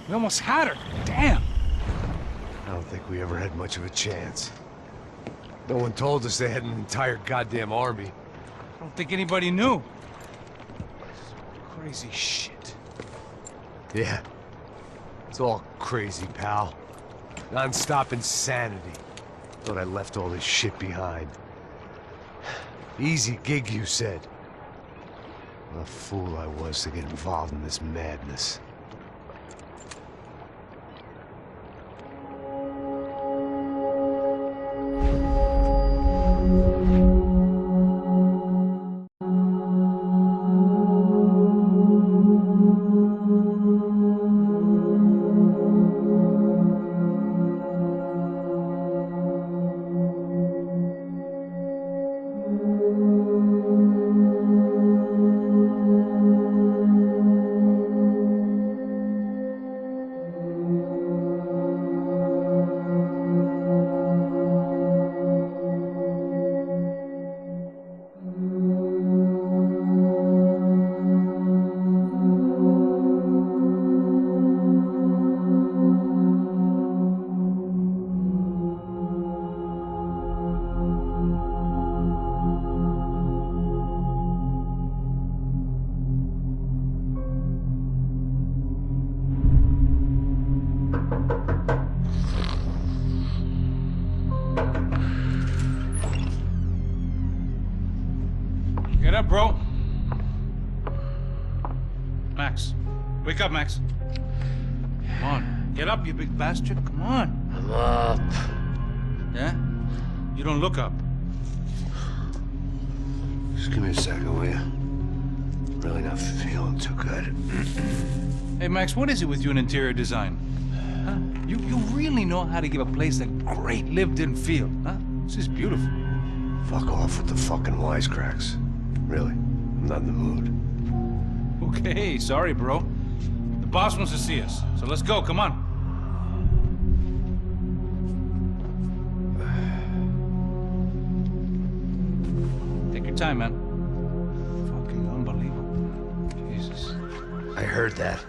We almost had her. Damn. I don't think we ever had much of a chance. No one told us they had an entire goddamn army. I don't think anybody knew. Crazy shit. Yeah. It's all crazy, pal. Non-stop insanity. Thought I left all this shit behind. Easy gig, you said. What a fool I was to get involved in this madness. up, bro? Max. Wake up, Max. Come on. Get up, you big bastard. Come on. I'm up. Yeah? You don't look up. Just give me a second, will you? Really not feeling too good. Hey, Max, what is it with you in interior design? Huh? You really know how to give a place a great lived-in feel, huh? This is beautiful. Fuck off with the fucking wisecracks. Really, I'm not in the mood. Okay, sorry, bro. The boss wants to see us, so let's go, come on. Take your time, man. Fucking unbelievable. Jesus. I heard that.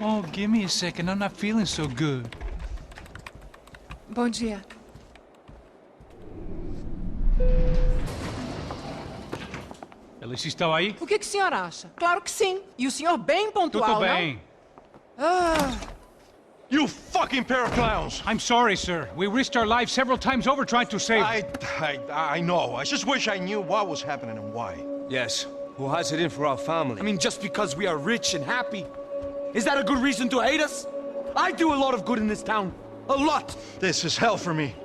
Oh, give me a second. I'm not feeling so good. Bom dia. Alice estava aí? O que o senhor acha? Claro que sim. E o senhor bem pontual, Tudo bem. não? Ah. You fucking pair of clowns! I'm sorry, sir. We risked our lives several times over trying to save... I know. I just wish I knew what was happening and why. Yes. Who has it in for our family? I mean, just because we are rich and happy, is that a good reason to hate us? I do a lot of good in this town. A lot! This is hell for me.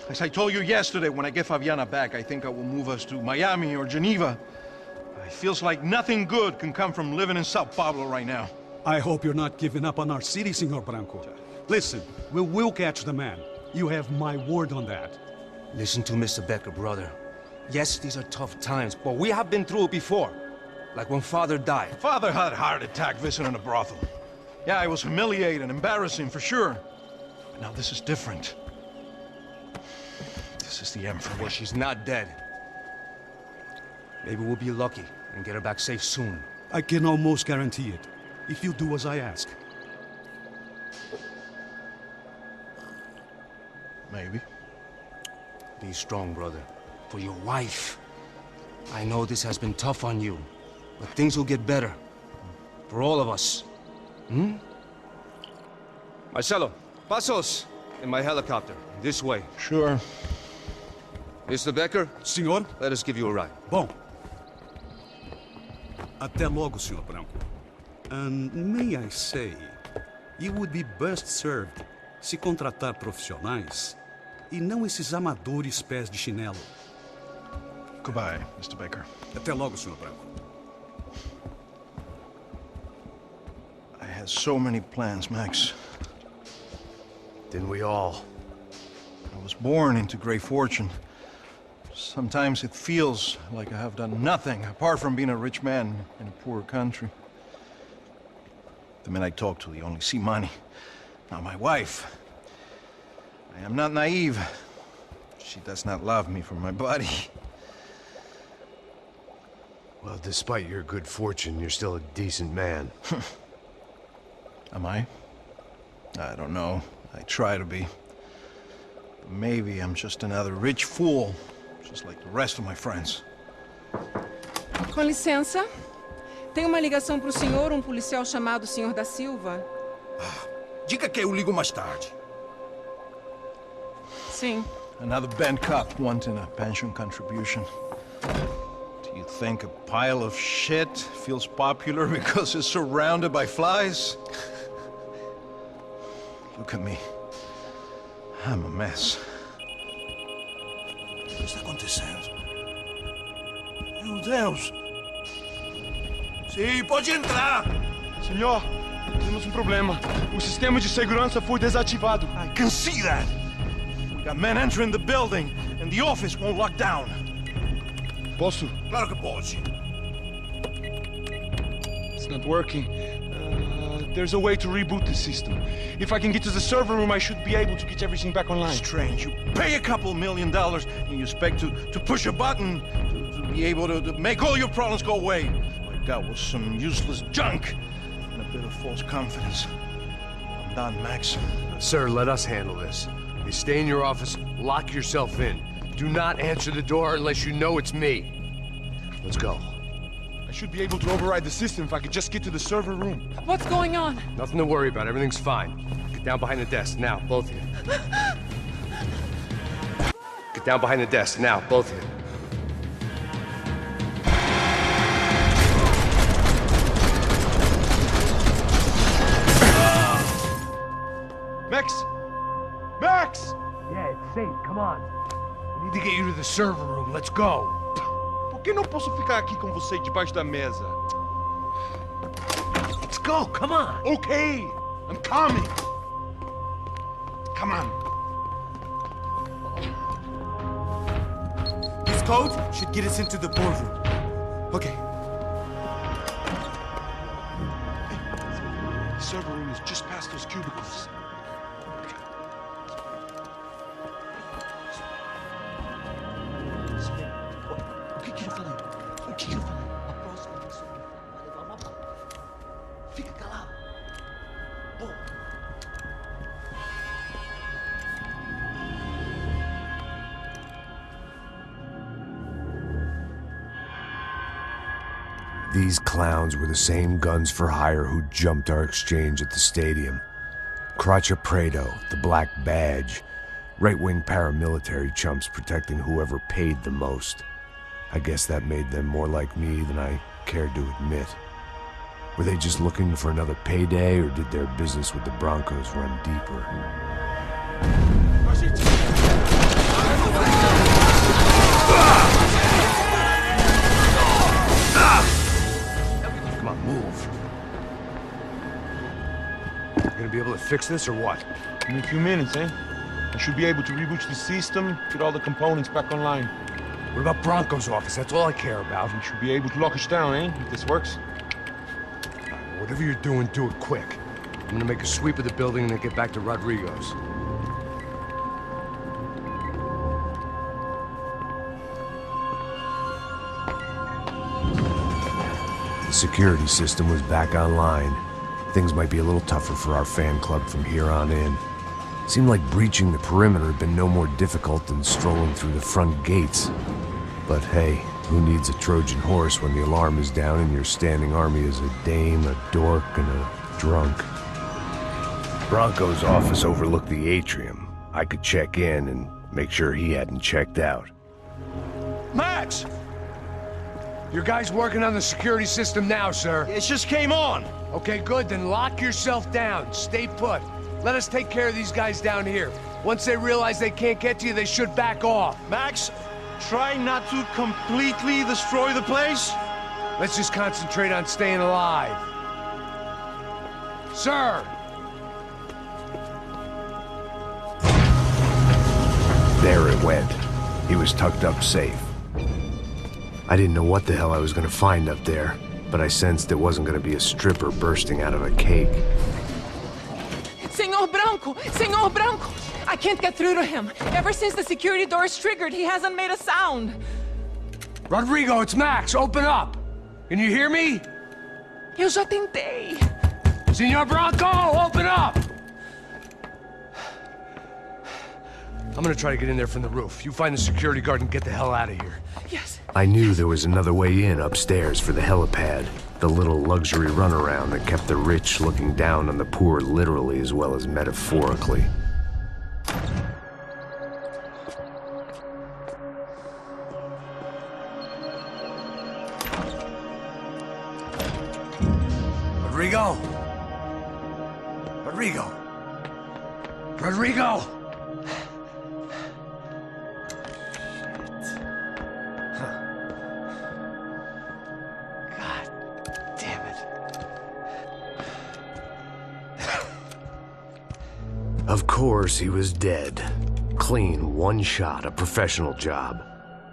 As I told you yesterday, when I get Fabiana back, I think I will move us to Miami or Geneva. It feels like nothing good can come from living in Sao Paulo right now. I hope you're not giving up on our city, Senor Branco. Listen, we will catch the man. You have my word on that. Listen to Mr. Becker, brother. Yes, these are tough times, but we have been through it before. Like when Father died. Father had a heart attack visiting a brothel. Yeah, it was humiliating, embarrassing, for sure. But now this is different. This is the end for me. Well, she's not dead. Maybe we'll be lucky and get her back safe soon. I can almost guarantee it, if you do as I ask. Maybe. Be strong, brother. For your wife. I know this has been tough on you, but things will get better. For all of us. Hmm? Marcelo, Pasos, in my helicopter. This way. Sure. Mr. Becker? Senhor? Let us give you a ride. Bom. Até logo, Senhor Branco. And may I say, you would be best served se contratar profissionais e não esses amadores pés de chinelo. Goodbye, Mr. Becker. Até logo, Senhor Branco. I had so many plans, Max. Didn't we all? I was born into great fortune. Sometimes it feels like I have done nothing apart from being a rich man in a poor country. The men I talk to, they only see money. Now my wife. I am not naive. She does not love me for my body. Well, despite your good fortune, you're still a decent man. Am I? I don't know. I try to be. But maybe I'm just another rich fool, just like the rest of my friends. Com licença. Tem uma ligação para o senhor, um policial chamado Senhor da Silva. Diga que eu ligo mais tarde. Sim. Another band cop wanting a pension contribution. Do you think a pile of shit feels popular because it's surrounded by flies? Look at me. I'm a mess. O que está acontecendo? Meu Deus! Sim, pode entrar! Senhor, temos um problema. O sistema de segurança foi desativado. I can see that! We got men entering the building, and the office won't lock down. Posso? Claro que pode. It's not working. There's a way to reboot the system. If I can get to the server room, I should be able to get everything back online. Strange. You pay a couple $1 million, and you expect to push a button to be able to make all your problems go away. All I got was some useless junk and a bit of false confidence. I'm done, Max. Sir, let us handle this. You stay in your office, lock yourself in. Do not answer the door unless you know it's me. Let's go. I should be able to override the system if I could just get to the server room. What's going on? Nothing to worry about. Everything's fine. Get down behind the desk now, both of you. Get down behind the desk, now, both of you. Max! Max! Yeah, it's safe. Come on. I need to get you to the server room. Let's go. Por que não posso ficar aqui com você debaixo da mesa? Let's go. Come on. Okay, I'm coming. Come on. This code should get us into the boardroom. Okay. The server room is just past those cubicles. O que eu falei? O que eu falei? A próxima pessoa que vai levar uma bala. Fica calado. Bom. These clowns were the same guns for hire who jumped our exchange at the stadium. Crotcha Prado, the Black Badge. Right-wing paramilitary chumps protecting whoever paid the most. I guess that made them more like me than I cared to admit. Were they just looking for another payday, or did their business with the Broncos run deeper? Come on, move. You gonna be able to fix this, or what? In a few minutes, eh? I should be able to reboot the system, get all the components back online. What about Broncos' office? That's all I care about. We should be able to lock us down, eh? If this works. Whatever you're doing, do it quick. I'm gonna make a sweep of the building and then get back to Rodrigo's. The security system was back online. Things might be a little tougher for our fan club from here on in. Seemed like breaching the perimeter had been no more difficult than strolling through the front gates. But hey, who needs a Trojan horse when the alarm is down and your standing army is a dame, a dork, and a drunk? Bronco's office overlooked the atrium. I could check in and make sure he hadn't checked out. Max! Your guy's working on the security system now, sir. It just came on. Okay, good. Then lock yourself down. Stay put. Let us take care of these guys down here. Once they realize they can't get to you, they should back off. Max, try not to completely destroy the place. Let's just concentrate on staying alive. Sir! There it went. He was tucked up safe. I didn't know what the hell I was gonna find up there, but I sensed it wasn't gonna be a stripper bursting out of a cake. Senor Branco! Senor Branco! I can't get through to him. Ever since the security door is triggered, he hasn't made a sound. Rodrigo, it's Max. Open up. Can you hear me? Eu já tentei. Senor Branco, open up! I'm gonna try to get in there from the roof. You find the security guard and get the hell out of here. Yes. I knew there was another way in upstairs for the helipad. The little luxury runaround that kept the rich looking down on the poor literally as well as metaphorically. Rodrigo! Rodrigo! Rodrigo! Of course, he was dead. Clean, one shot, a professional job.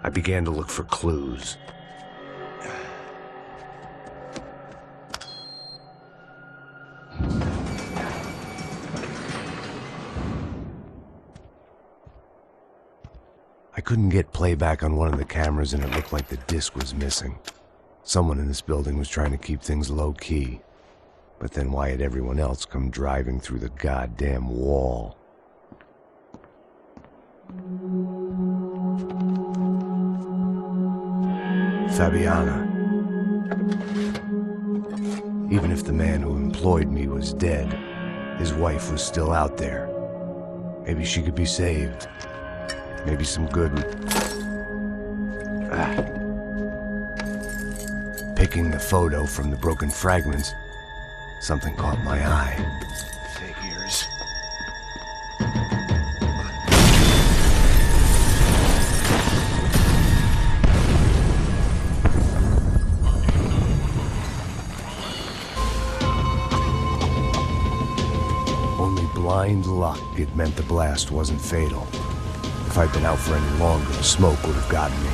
I began to look for clues. I couldn't get playback on one of the cameras and it looked like the disc was missing. Someone in this building was trying to keep things low-key. But then why had everyone else come driving through the goddamn wall? Fabiana. Even if the man who employed me was dead, his wife was still out there. Maybe she could be saved. Maybe some good... Picking the photo from the broken fragments, something caught my eye. Figures. Only blind luck it meant the blast wasn't fatal. If I'd been out for any longer, the smoke would have gotten me.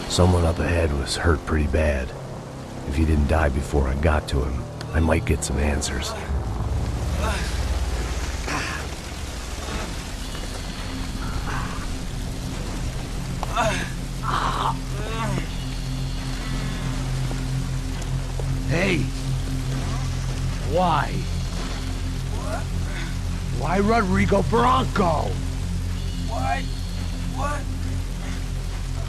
Someone up ahead was hurt pretty bad. If he didn't die before I got to him, I might get some answers. Hey! Why? Why Rodrigo Bronco? Why? What?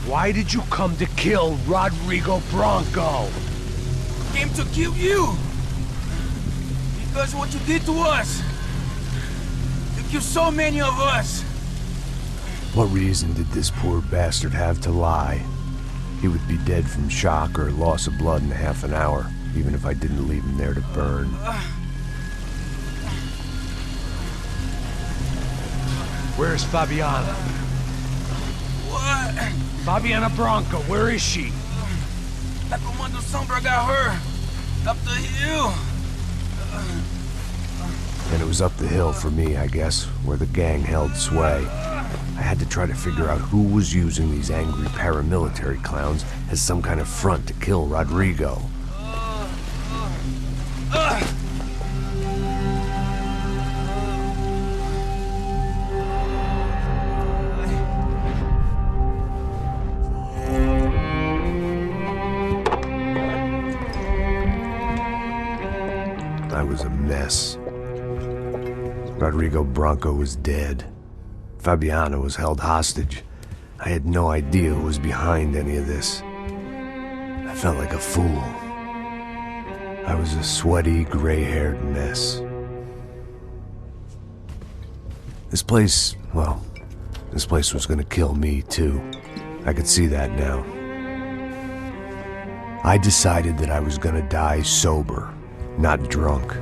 Why did you come to kill Rodrigo Bronco? Came to kill you! Because what you did to us! You killed so many of us! What reason did this poor bastard have to lie? He would be dead from shock or loss of blood in half an hour, even if I didn't leave him there to burn. Where's Fabiana? What? Fabiana Bronco, where is she? La Comando Sombra got her! Up the hill! And it was up the hill for me, I guess, where the gang held sway. I had to try to figure out who was using these angry paramilitary clowns as some kind of front to kill Rodrigo. I was a mess. Rodrigo Bronco was dead. Fabiana was held hostage. I had no idea who was behind any of this. I felt like a fool. I was a sweaty, gray-haired mess. This place, well, this place was gonna kill me too. I could see that now. I decided that I was gonna die sober, not drunk.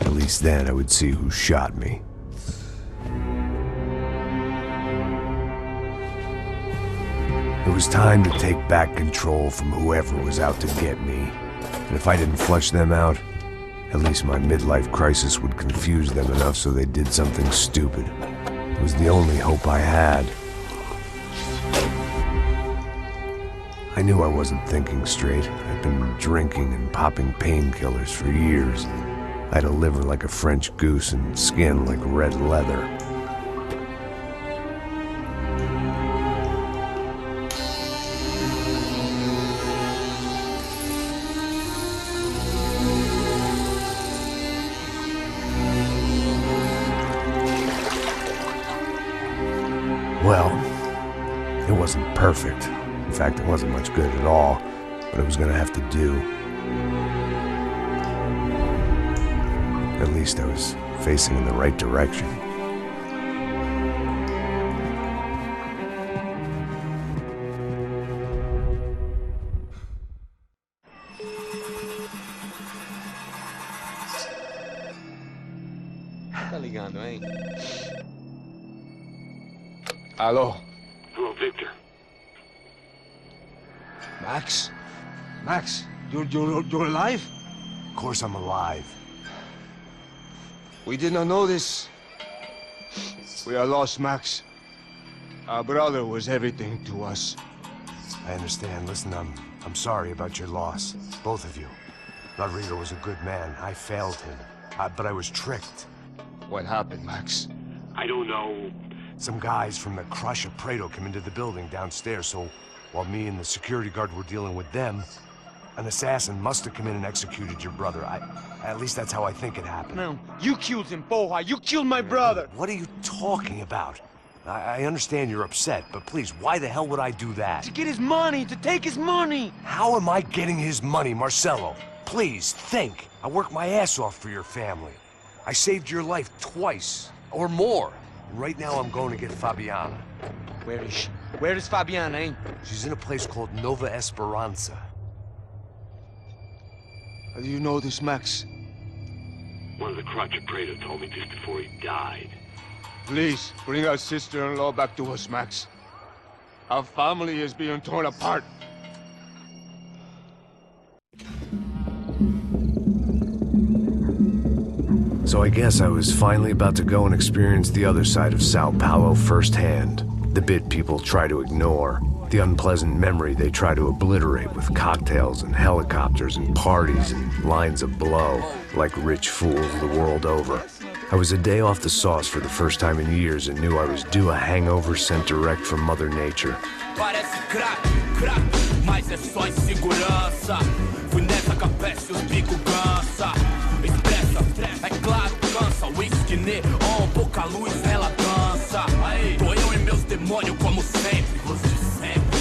At least then I would see who shot me. It was time to take back control from whoever was out to get me. And if I didn't flush them out, at least my midlife crisis would confuse them enough so they did something stupid. It was the only hope I had. I knew I wasn't thinking straight. I'd been drinking and popping painkillers for years. I had a liver like a French goose and skin like red leather. Well, it wasn't perfect. In fact, it wasn't much good at all, but it was gonna have to do. At least I was facing in the right direction. Tá ligando, hein? Hello. Hello, Victor. Max? Max, you're alive? Of course I'm alive. We did not know this. We are lost, Max. Our brother was everything to us. I understand. Listen, I'm sorry about your loss. Both of you. Rodrigo was a good man. I failed him. But I was tricked. What happened, Max? I don't know. Some guys from the Crush of Prado came into the building downstairs, so while me and the security guard were dealing with them, An assassin must have come in and executed your brother. At least that's how I think it happened. No, you killed him, porra. You killed my brother. What are you talking about? I understand you're upset, but please, why the hell would I do that? To get his money, to take his money. How am I getting his money, Marcelo? Please, think. I worked my ass off for your family. I saved your life twice, or more. Right now I'm going to get Fabiana. Where is she? Where is Fabiana, eh? She's in a place called Nova Espiransa. How do you know this, Max? One of the Crotchet Praetor told me just before he died. Please, bring our sister-in-law back to us, Max. Our family is being torn apart. So I guess I was finally about to go and experience the other side of Sao Paulo firsthand. The bit people try to ignore. The unpleasant memory they try to obliterate with cocktails and helicopters and parties and lines of blow, like rich fools the world over. I was a day off the sauce for the first time in years and knew I was due a hangover sent direct from Mother Nature. Parece crack, mas é só insegurança. Fui nessa capeste, os bico cansa. Expressa, é claro, cansa. Whisky, neon, pouca luz, ela dança. Tô eu e meus demônios como sempre.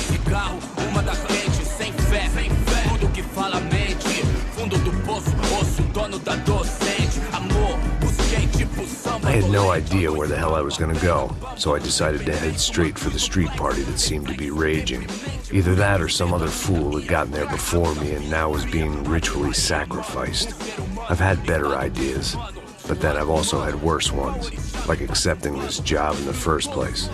Cigarro, uma da frente, sem fé. Tudo que fala mente. Fundo do poço, osso, dono da docente. Amor, busquei tipo samba. I had no idea where the hell I was gonna go, so I decided to head straight for the street party that seemed to be raging. Either that or some other fool had gotten there before me and now was being ritually sacrificed. I've had better ideas, but then I've also had worse ones, like accepting this job in the first place.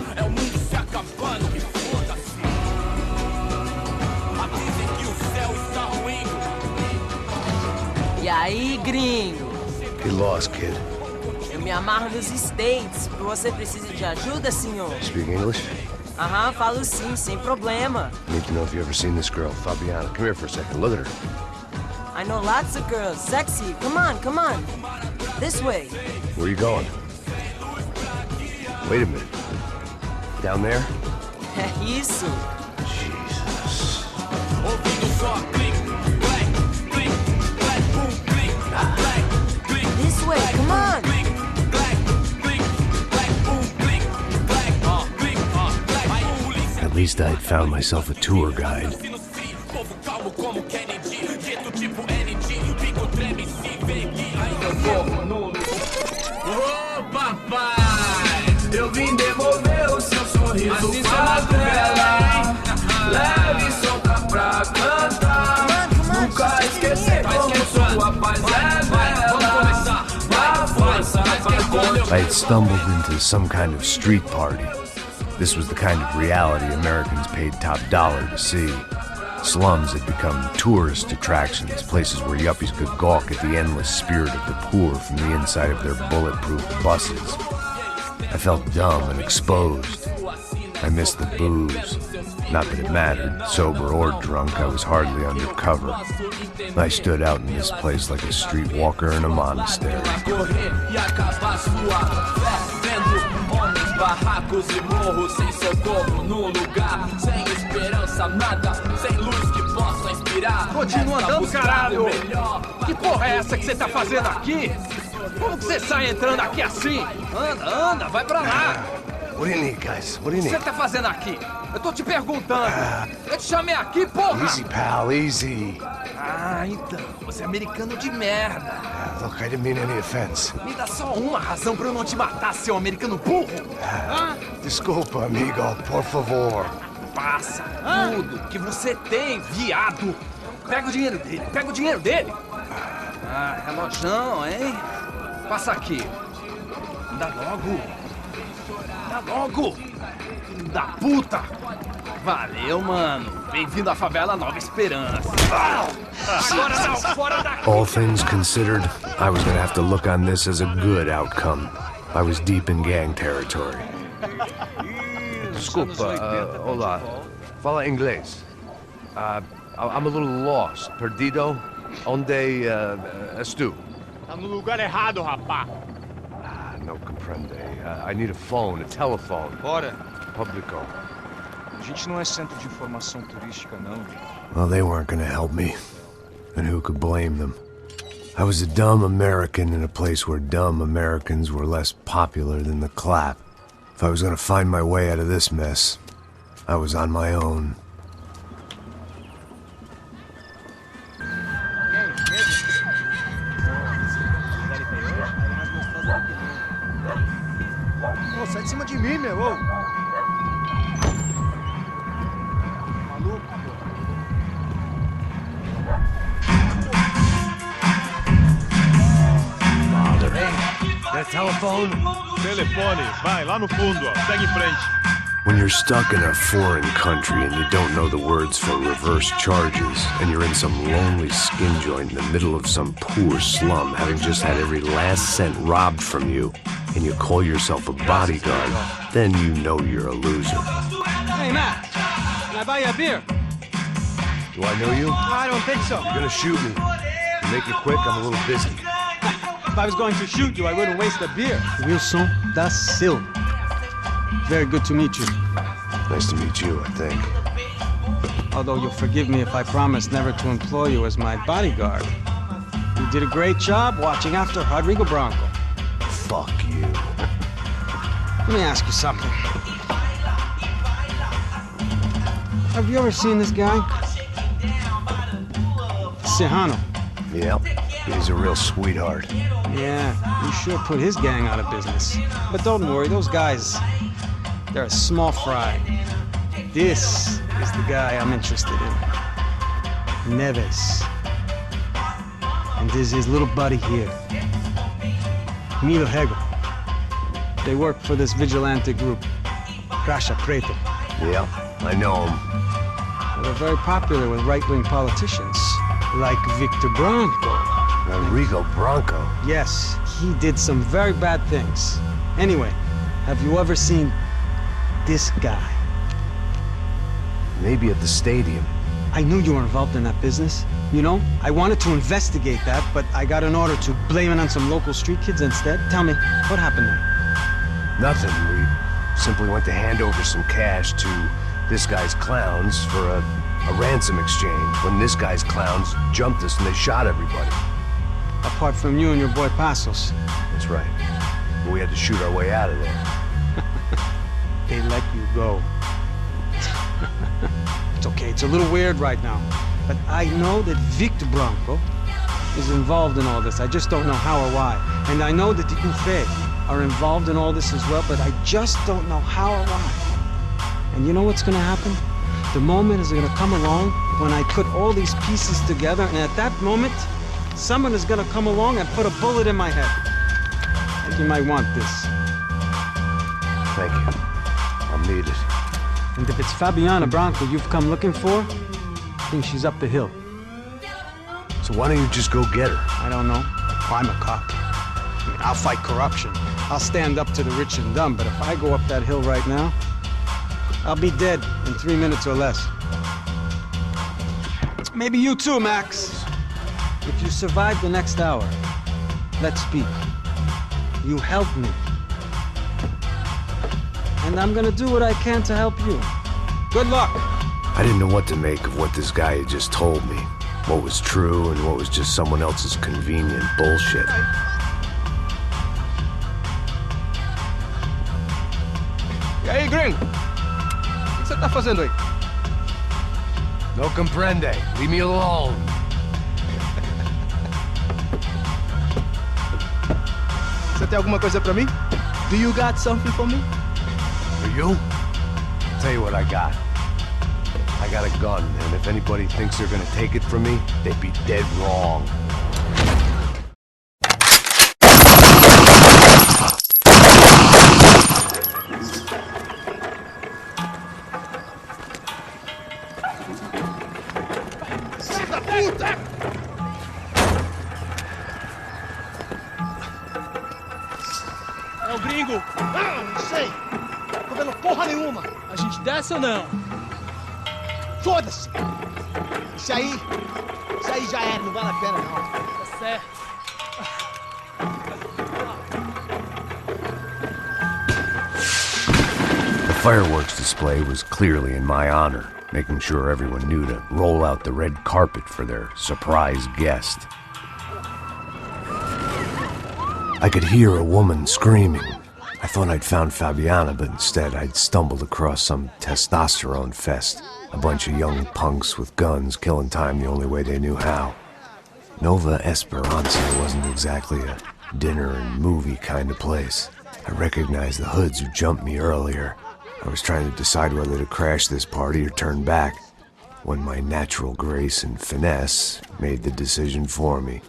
E aí, gringo? Get lost, kid. Eu me amarro nos States. Você precisa de ajuda, senhor? Speak English? Aham, falo sim, sem problema. Need to know if you ever seen this girl, Fabiana. Come here for a second. Look at her. I know lots of girls. Sexy. Come on, come on. This way. Where are you going? Wait a minute. Down there? Isso. Jesus. This way, come on. At least I'd found myself a tour guide. Ô papai, eu vim devolver o seu sorriso pra tela. Leve e solta pra cantar. Nunca esquecer como sua paz é bela. Vá força pra continuar. I had stumbled into some kind of street party. This was the kind of reality Americans paid top dollar to see. Slums had become tourist attractions, places where yuppies could gawk at the endless spirit of the poor from the inside of their bulletproof buses. I felt dumb and exposed. I missed the booze. Not that it mattered, sober or drunk, I was hardly undercover. I stood out in this place like a streetwalker in a monastery. Barracos e morros sem socorro no lugar, sem esperança, nada, sem luz que possa inspirar. Continua andando, caralho! Que porra é essa que você tá fazendo aqui? Como que você sai entrando aqui assim? Anda, vai pra lá! What do you need, guys? What do you O que need? você tá fazendo aqui? Eu tô te perguntando. Eu te chamei aqui, porra! Easy, pal, easy. Ah, então, você é americano de merda. Look, I didn't mean any offense. Me dá só uma razão pra eu não te matar, seu americano burro. Desculpa, amigo, por favor. Passa tudo que você tem, viado. Pega o dinheiro dele, Ah, relojão, hein? Passa aqui. Dá logo. Filho da puta. Valeu, mano. Bem-vindo à favela Nova Esperança. Agora não, fora daqui. All things considered, I was gonna have to look on this as a good outcome. I was deep in gang territory. Desculpa, olá. Fala inglês. I'm a little lost. Perdido? Onde és tu? Tá no lugar errado, rapá. No comprende. I need a phone, a telephone. Bora. Publico. A gente não é centro de informação turística, não. Well, they weren't gonna help me. And who could blame them? I was a dumb American in a place where dumb Americans were less popular than the clap. If I was gonna find my way out of this mess, I was on my own. Ô, sai de cima de mim, meu! Ô. Maluco, pô. That telephone? Telefone, vai, lá no fundo, ó. Segue em frente. When you're stuck in a foreign country and you don't know the words for reverse charges, and you're in some lonely skin joint in the middle of some poor slum, having just had every last cent robbed from you, and you call yourself a bodyguard, then you know you're a loser. Hey, Matt, can I buy you a beer? Do I know you? I don't think so. You're gonna shoot me. You make it quick, I'm a little busy. If I was going to shoot you, I wouldn't waste a beer. Wilson da Silva. Very good to meet you. Nice to meet you, I think. Although you'll forgive me if I promise never to employ you as my bodyguard. You did a great job watching after Rodrigo Bronco. Fuck you. Let me ask you something. Have you ever seen this guy? Serrano. Yep, he's a real sweetheart. Yeah, you sure put his gang out of business. But don't worry, those guys, they're a small fry. This is the guy I'm interested in. Neves. And this is his little buddy here. Milo Hegel. They work for this vigilante group, Crasha Preto. Yeah, I know him. They're very popular with right-wing politicians, like Victor Bronco. Rodrigo Bronco? Yes, he did some very bad things. Anyway, have you ever seen this guy? Maybe at the stadium. I knew you were involved in that business. You know, I wanted to investigate that, but I got an order to blame it on some local street kids instead. Tell me, what happened there? Nothing. We simply went to hand over some cash to this guy's clowns for a ransom exchange when this guy's clowns jumped us and they shot everybody. Apart from you and your boy Pasos. That's right. But we had to shoot our way out of there. They let you go. It's okay, it's a little weird right now. But I know that Victor Bronco is involved in all this. I just don't know how or why. And I know that the Ufe are involved in all this as well, but I just don't know how or why. And you know what's gonna happen? The moment is gonna come along when I put all these pieces together, and at that moment, someone is gonna come along and put a bullet in my head. I think you might want this. Thank you. I'll need it. And if it's Fabiana Bronco you've come looking for, I think she's up the hill. So why don't you just go get her? I don't know. I'm a cop. I mean, I'll fight corruption. I'll stand up to the rich and dumb, but if I go up that hill right now, I'll be dead in 3 minutes or less. Maybe you too, Max. If you survive the next hour, let's speak. You help me. And I'm gonna do what I can to help you. Good luck! I didn't know what to make of what this guy had just told me. What was true and what was just someone else's convenient bullshit. E aí, gringo? O que você tá fazendo aí? No comprende. Leave me alone. Você tem alguma coisa pra mim? Do you got something for me? For you? I'll tell you what I got. I got a gun, and if anybody thinks they're gonna take it from me, they'd be dead wrong. É o gringo! Ah, não sei! Tô vendo porra nenhuma! A gente desce ou não? Foda-se! Isso aí já era, não vale a pena não. Tá certo. The fireworks display was clearly in my honor. making sure everyone knew to roll out the red carpet for their surprise guest. I could hear a woman screaming. I thought I'd found Fabiana, but instead I'd stumbled across some testosterone fest. A bunch of young punks with guns killing time the only way they knew how. Nova Espiransa wasn't exactly a dinner and movie kind of place. I recognized the hoods who jumped me earlier. I was trying to decide whether to crash this party or turn back, when my natural grace and finesse made the decision for me.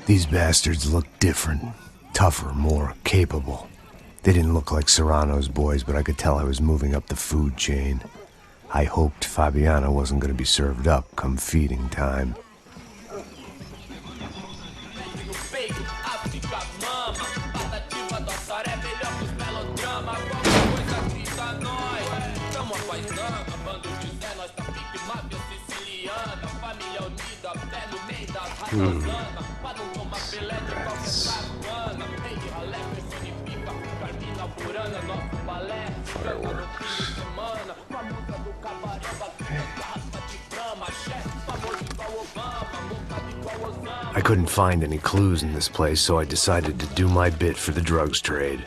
These bastards looked different, tougher, more capable. They didn't look like Serrano's boys, but I could tell I was moving up the food chain. I hoped Fabiana wasn't going to be served up come feeding time. I couldn't find any clues in this place, so I decided to do my bit for the drugs trade.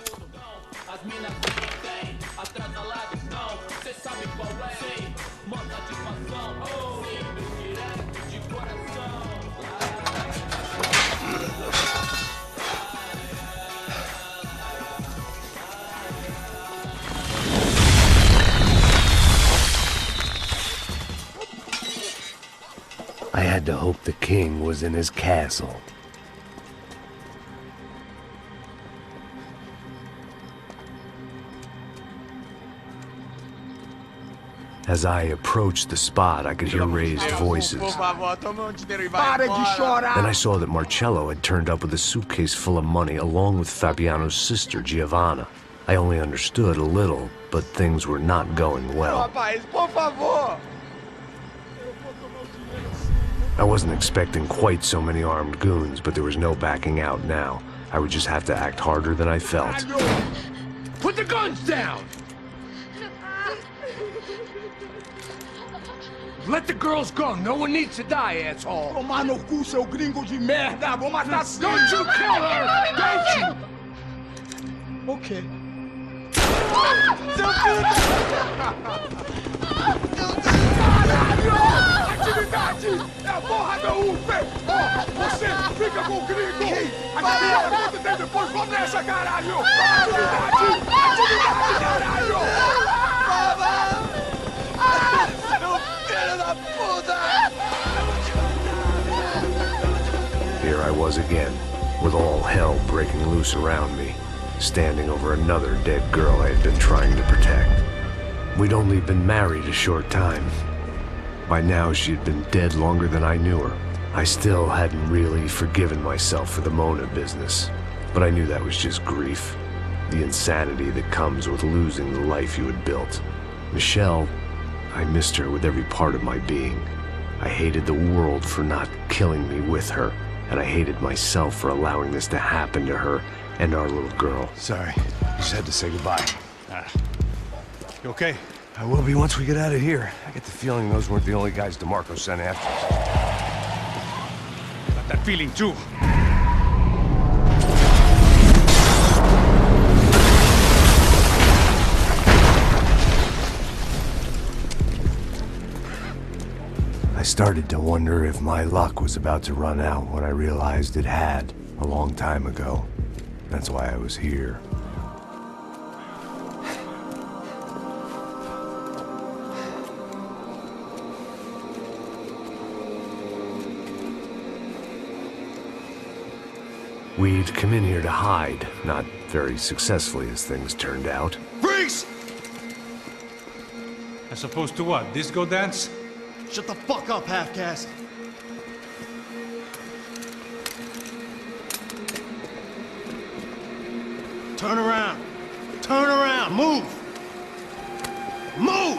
I had to hope the king was in his castle. As I approached the spot, I could hear raised voices. Then I saw that Marcello had turned up with a suitcase full of money along with Fabiano's sister, Giovanna. I only understood a little, but things were not going well. I wasn't expecting quite so many armed goons, but there was no backing out now. I would just have to act harder than I felt. Put the guns down! Let the girls go. No one needs to die, asshole. Tomar no cu, seu gringo de merda! Vou matar sim! Don't you kill her! Don't you! Okay. Atividade! É a porra da UP! Ó, você fica com o gringo! Atividade, quanto tempo depois começa, caralho! Atividade! Atividade, caralho! Meu filho da puta! Here I was again, with all hell breaking loose around me, standing over another dead girl I had been trying to protect. We'd only been married a short time. By now, she'd been dead longer than I knew her. I still hadn't really forgiven myself for the Mona business, but I knew that was just grief. The insanity that comes with losing the life you had built. Michelle, I missed her with every part of my being. I hated the world for not killing me with her, and I hated myself for allowing this to happen to her and our little girl. Sorry, just had to say goodbye. You okay? I will be once we get out of here. I get the feeling those weren't the only guys DeMarco sent after us. Got that feeling too. I started to wonder if my luck was about to run out when I realized it had a long time ago. That's why I was here. We'd come in here to hide, not very successfully as things turned out. Freeze! As opposed to what? Disco dance? Shut the fuck up, half-caste. Turn around. Turn around. Move. Move!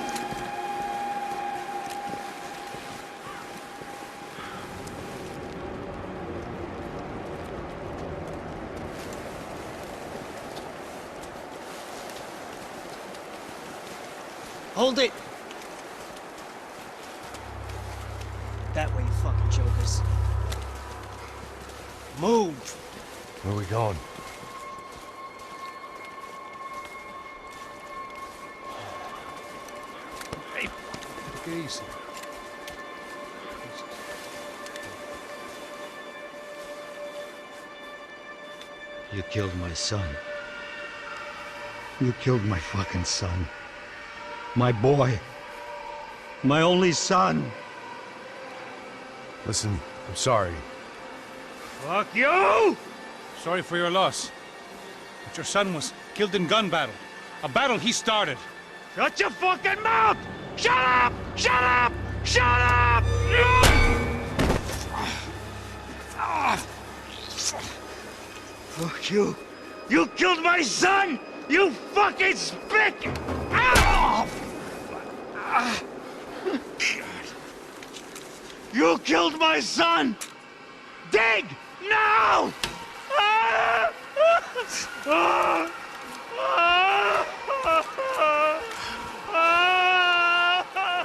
Hold it! That way, you fucking jokers. Move! Where are we going? Hey, take it easy. You killed my son. You killed my fucking son. My boy. My only son. Listen, I'm sorry. Fuck you! Sorry for your loss. But your son was killed in gun battle. A battle he started. Shut your fucking mouth! Shut up! Shut up! Shut up! Fuck you! You killed my son! You fucking spick! Ow! You killed my son! Dig! Now!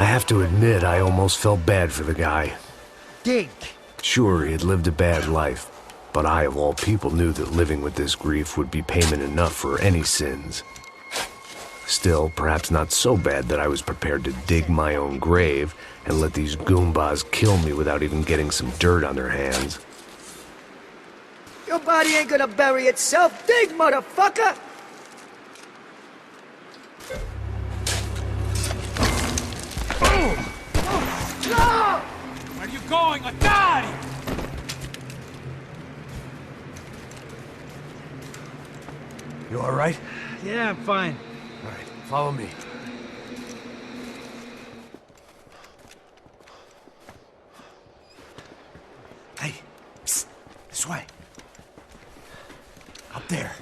I have to admit, I almost felt bad for the guy. Dig! Sure, he had lived a bad life, but I, of all people, knew that living with this grief would be payment enough for any sins. Still, perhaps not so bad that I was prepared to dig my own grave and let these goombas kill me without even getting some dirt on their hands. Your body ain't gonna bury itself. Dig, motherfucker! No! Where are you going? A die! You all right? Yeah, I'm fine. All right, follow me. Hey, psst, this way. Up there.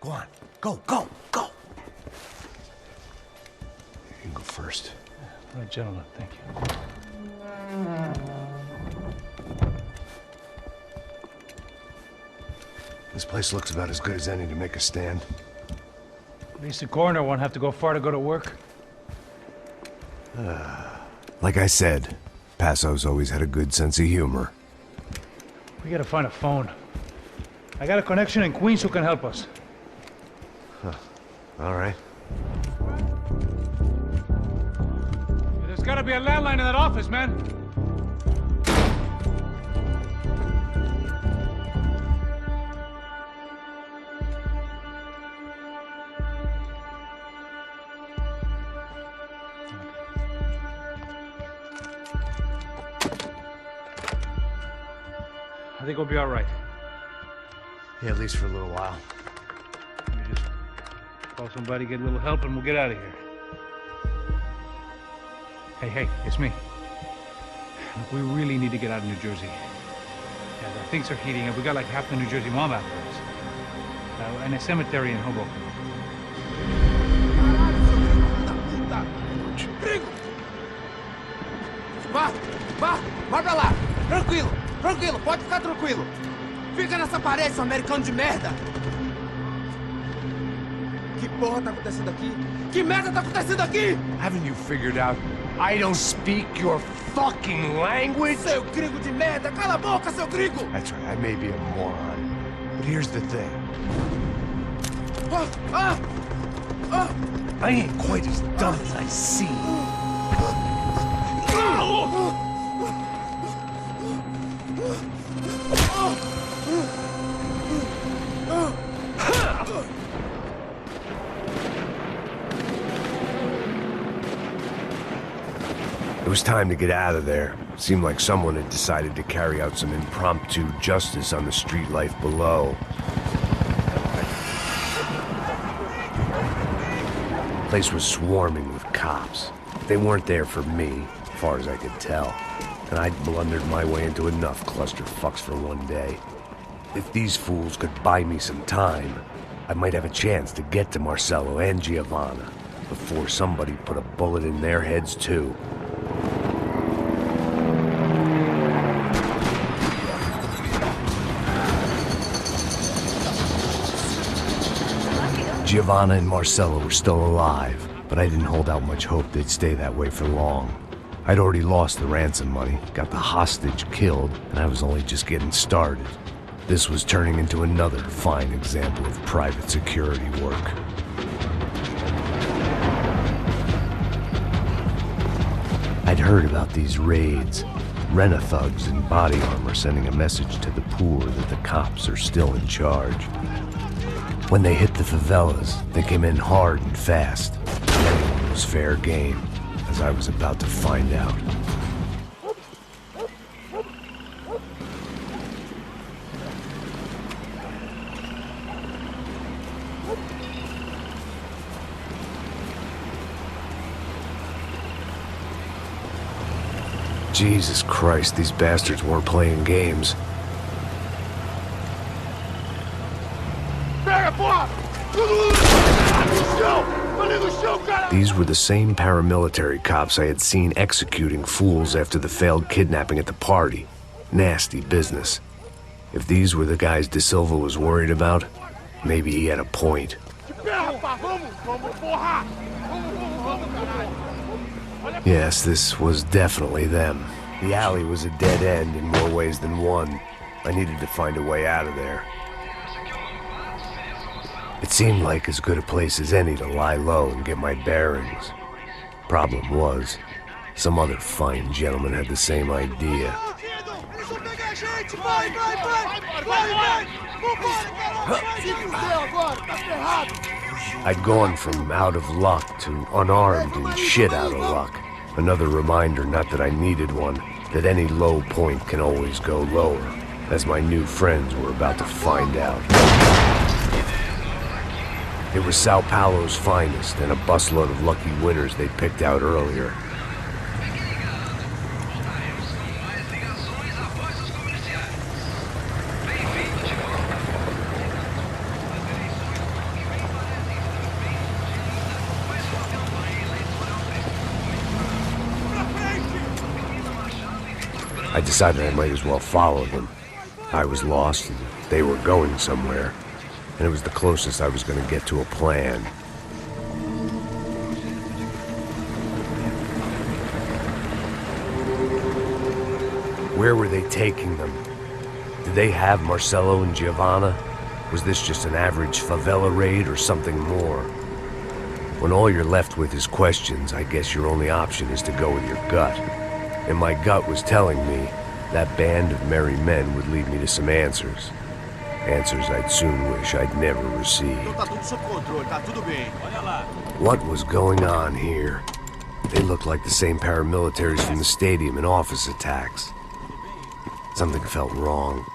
Go on, go, go, go. You can go first. All right, gentlemen, thank you. This place looks about as good as any to make a stand. At least the coroner won't have to go far to go to work. Like I said, Pasos always had a good sense of humor. We gotta find a phone. I got a connection in Queens who can help us. Huh. All right. There's gotta be a landline in that office, man. I think we'll be all right. Yeah, at least for a little while. Let me just call somebody, get a little help, and we'll get out of here. Hey, it's me. Look, we really need to get out of New Jersey. Yeah, things are heating up. We got like half the New Jersey mob after us. And a cemetery in Hoboken. Vai pra lá. Tranquilo, pode ficar tranquilo. Fica nessa parede, seu americano de merda. Que porra tá acontecendo aqui? Que merda tá acontecendo aqui? Haven't you figured out I don't speak your fucking language? Seu gringo de merda, cala a boca, seu gringo! That's right, I may be a moron, but here's the thing. I ain't quite as dumb as I seem. It was time to get out of there. Seemed like someone had decided to carry out some impromptu justice on the street life below. Place was swarming with cops. They weren't there for me, as far as I could tell. And I'd blundered my way into enough clusterfucks for one day. If these fools could buy me some time, I might have a chance to get to Marcello and Giovanna before somebody put a bullet in their heads too. Giovanna and Marcello were still alive, but I didn't hold out much hope they'd stay that way for long. I'd already lost the ransom money, got the hostage killed, and I was only just getting started. This was turning into another fine example of private security work. I'd heard about these raids. Rent-a-thugs in body armor sending a message to the poor that the cops are still in charge. When they hit the favelas, they came in hard and fast. Anyone was fair game, as I was about to find out. Jesus Christ, these bastards weren't playing games. These were the same paramilitary cops I had seen executing fools after the failed kidnapping at the party. Nasty business. If these were the guys De Silva was worried about, maybe he had a point. Yes, this was definitely them. The alley was a dead end in more ways than one. I needed to find a way out of there. It seemed like as good a place as any to lie low and get my bearings. Problem was, some other fine gentleman had the same idea. I'd gone from out of luck to unarmed and shit out of luck. Another reminder, not that I needed one, that any low point can always go lower, as my new friends were about to find out. It was Sao Paulo's finest, and a busload of lucky winners they'd picked out earlier. I decided I might as well follow them. I was lost, and they were going somewhere. And it was the closest I was going to get to a plan. Where were they taking them? Did they have Marcello and Giovanna? Was this just an average favela raid or something more? When all you're left with is questions, I guess your only option is to go with your gut. And my gut was telling me that band of merry men would lead me to some answers. Answers I'd soon wish I'd never received. What was going on here? They looked like the same paramilitaries from the stadium in office attacks. Something felt wrong.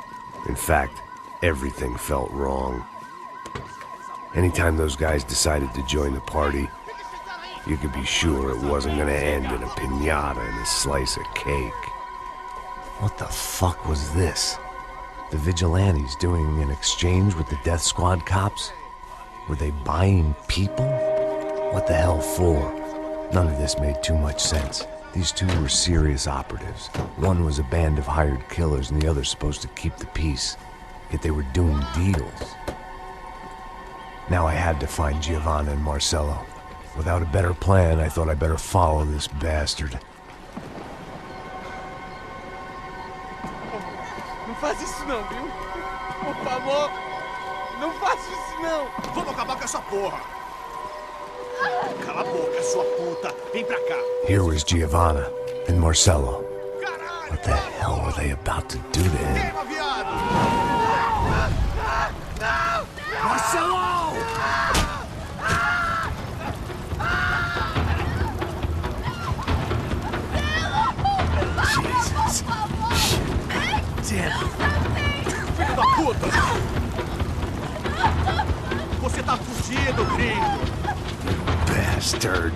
In fact, everything felt wrong. Anytime those guys decided to join the party, you could be sure it wasn't gonna end in a piñata and a slice of cake. What the fuck was this? The vigilantes doing an exchange with the death squad cops? Were they buying people? What the hell for? None of this made too much sense. These two were serious operatives. One was a band of hired killers and the other supposed to keep the peace. Yet they were doing deals. Now I had to find Giovanna and Marcello. Without a better plan, I thought I'd better follow this bastard. Não faz isso não, viu? Por favor, não faça isso não. Vamos acabar com essa porra. Cala a boca, sua puta. Vem pra cá. Here was Giovanna and Marcello. What the hell were they about to do to him? Marcello! Jesus. Damn it. Filho da puta! Você tá fugido, gringo! Bastard. bastard.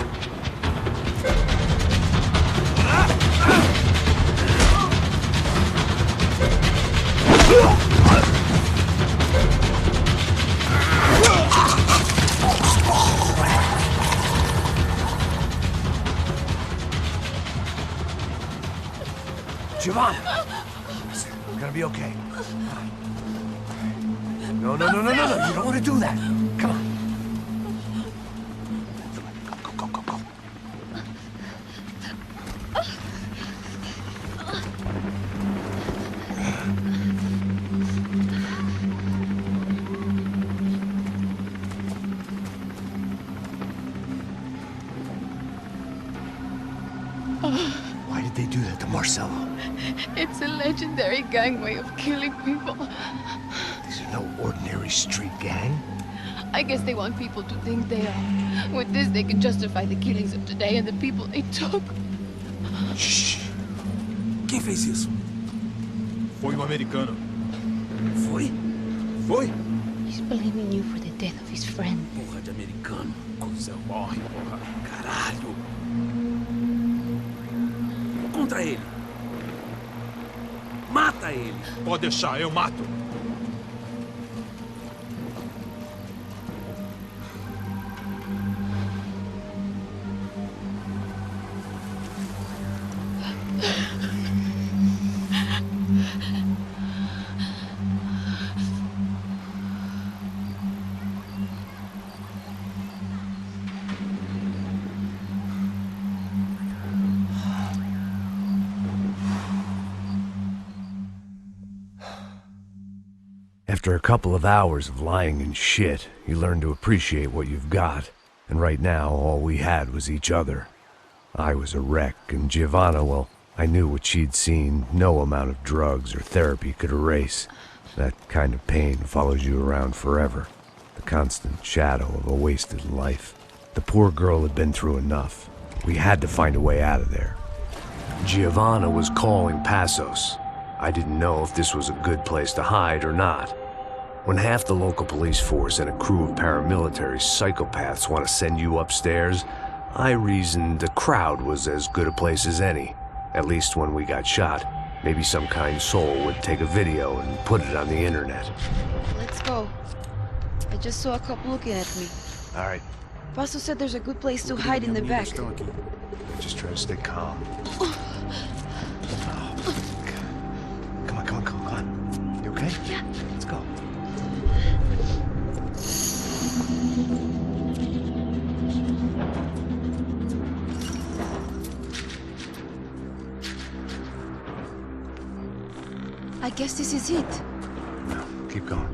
Giovanna! Listen, it's gonna be okay. No, no, no, no, no, no! You don't want to do that! Come on. Go, go, go, go. Why did they do that to Marcelo? It's a legendary gang way of killing people. These are no ordinary street gang. I guess they want people to think they are. With this, they can justify the killings of today and the people they took. Shh. Quem fez isso? Foi americano. Foi? Foi? He's blaming you for the death of his friend. Porra de americano. Coisa morre, porra. Caralho. Contra ele. Mata ele. Pode deixar, eu mato. After a couple of hours of lying and shit, you learn to appreciate what you've got. And right now, all we had was each other. I was a wreck, and Giovanna, well, I knew what she'd seen no amount of drugs or therapy could erase. That kind of pain follows you around forever. The constant shadow of a wasted life. The poor girl had been through enough. We had to find a way out of there. Giovanna was calling Pasos. I didn't know if this was a good place to hide or not. When half the local police force and a crew of paramilitary psychopaths want to send you upstairs, I reasoned the crowd was as good a place as any. At least when we got shot, maybe some kind soul would take a video and put it on the internet. Let's go. I just saw a cop looking at me. All right. Pasos said there's a good place to hide in the back. Just try to stay calm. Come on, come on, come on, come on. You okay? Yeah. Let's go. I guess this is it. No, keep going.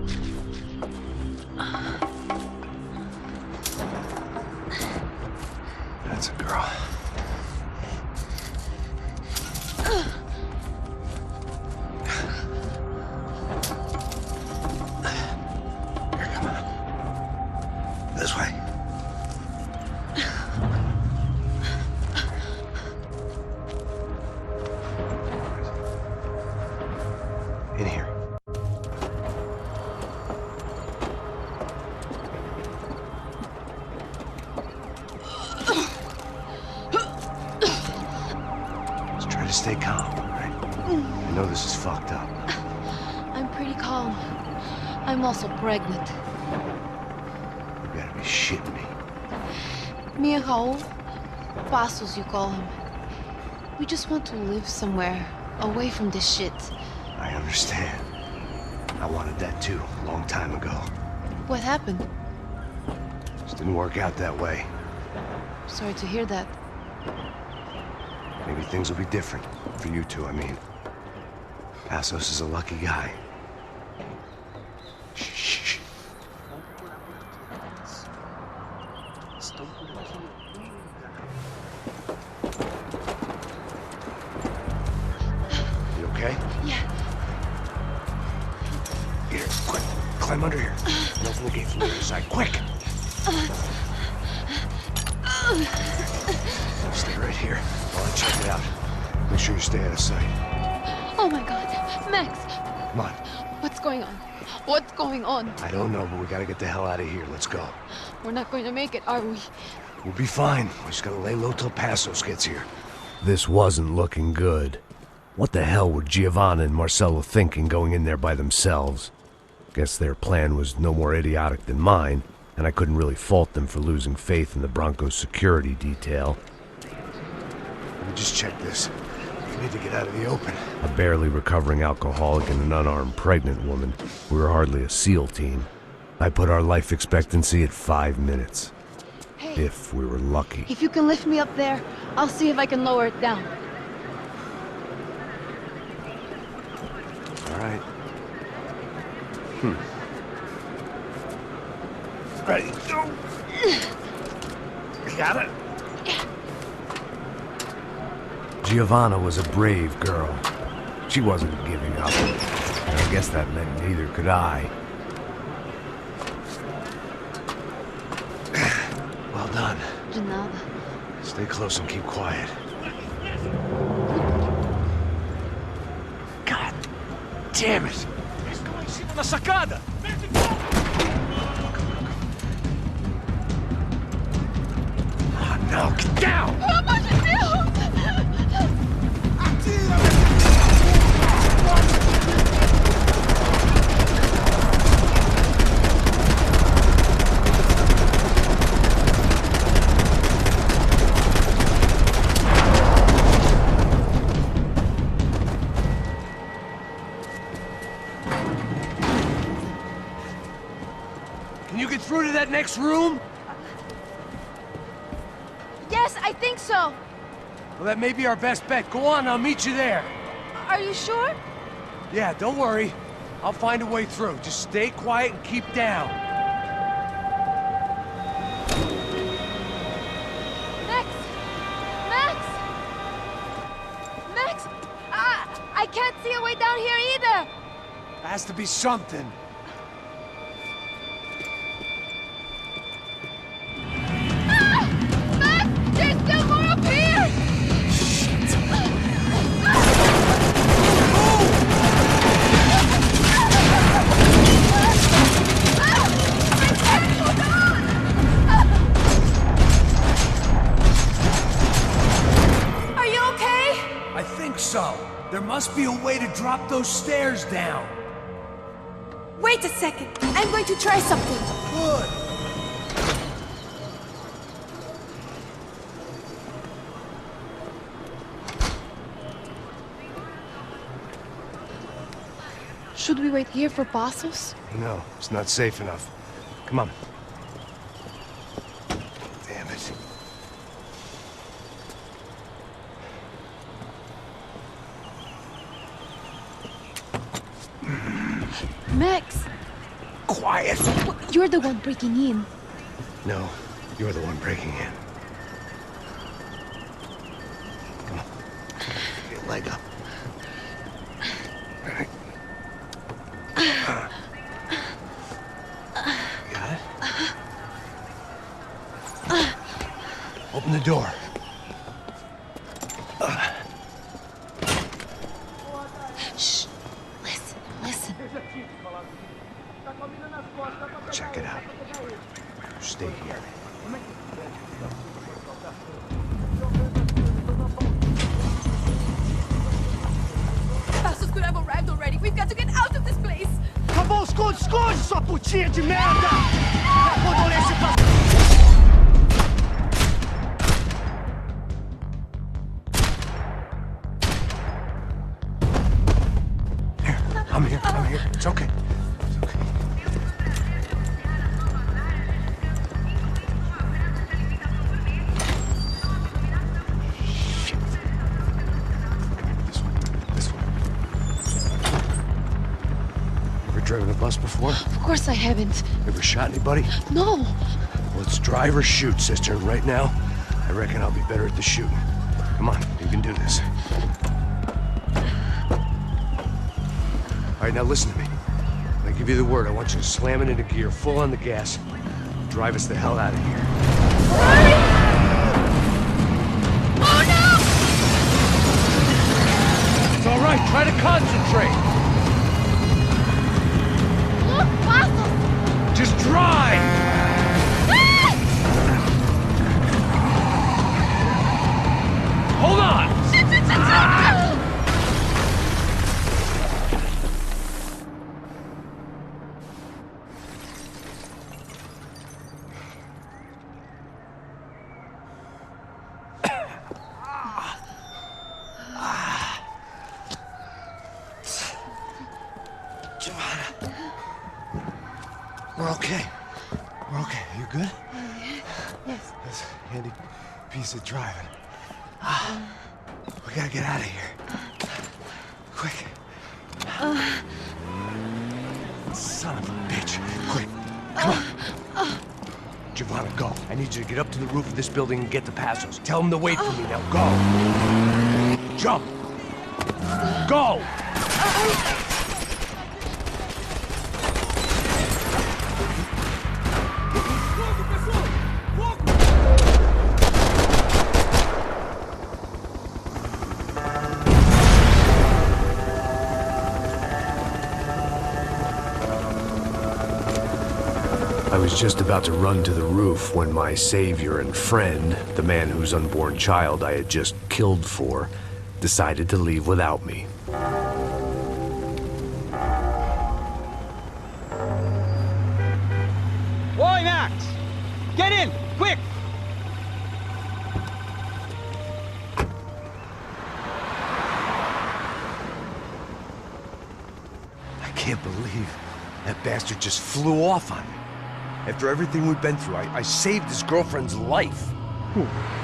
That's a girl. Here, come on. This way. In here. Just try to stay calm, all right? I know this is fucked up. I'm pretty calm. I'm also pregnant. You gotta be shitting me. Me and Raul, Pasos you call him. We just want to live somewhere, away from this shit. I understand. I wanted that too, a long time ago. What happened? Just didn't work out that way. Sorry to hear that. Maybe things will be different. For you two, I mean. Pasos is a lucky guy. Shh. You okay? Yeah. Here, quick. Climb under here. And open the gate from the other side. Quick! Stay right here while I check it out. Make sure you stay out of sight. Oh my god. Max! Come on. What's going on? What's going on? I don't know, but we gotta get the hell out of here. Let's go. We're not going to make it, are we? We'll be fine. We just gotta lay low till Pasos gets here. This wasn't looking good. What the hell were Giovanna and Marcello thinking going in there by themselves? Guess their plan was no more idiotic than mine, and I couldn't really fault them for losing faith in the Broncos security detail. Let me just check this. We need to get out of the open. A barely recovering alcoholic and an unarmed pregnant woman. We were hardly a SEAL team. I put our life expectancy at 5 minutes. Hey, if we were lucky. if you can lift me up there, I'll see if I can lower it down. All right. Ready, go! You got it? Giovanna was a brave girl. She wasn't giving up. And I guess that meant neither could I. Well done. De nada. Stay close and keep quiet. God damn it! Na sacada! Oh no, get down! Pelo amor de Deus! Can you get through to that next room? Yes, I think so. Well, that may be our best bet. Go on, I'll meet you there. Are you sure? Yeah, don't worry. I'll find a way through. Just stay quiet and keep down. Max! Max! Max! I can't see a way down here either! There has to be something. There's still more up here! Are you okay? I think so. There must be a way to drop those stairs down. Wait a second. I'm going to try something. Good. Should we wait here for Pasos? No, it's not safe enough. Come on. Damn it. Max! Quiet! You're the one breaking in. No, you're the one breaking in. Come on. Get your leg up. All right. Got it? Open the door. Shh. Listen, listen. Check it out. Stay here. Pasos could have arrived already. We've got to get out of this place! Acabou, esconde, esconde, sua putinha de merda! Quando olhei esse passo... I'm here. It's okay. Driven a bus before? Of course I haven't. Ever shot anybody? No. Well, it's drive or shoot, sister. Right now, I reckon I'll be better at the shooting. Come on, you can do this. All right, now listen to me. When I give you the word, I want you to slam it into gear, full on the gas. Drive us the hell out of here. Oh no! It's all right. Try to concentrate. Look, Pasos! Just drive! We're okay. You good? Yes. That's a handy piece of driving. We gotta get out of here. Quick. Son of a bitch. Quick. Come on. Giovanna, go. I need you to get up to the roof of this building and get to Pasos. Tell them to wait for me now. Go. Jump. Go. I was just about to run to the roof when my savior and friend, the man whose unborn child I had just killed for, decided to leave without me. Boy, Max! Get in! Quick! I can't believe that bastard just flew off on me. After everything we've been through, I saved his girlfriend's life. Who?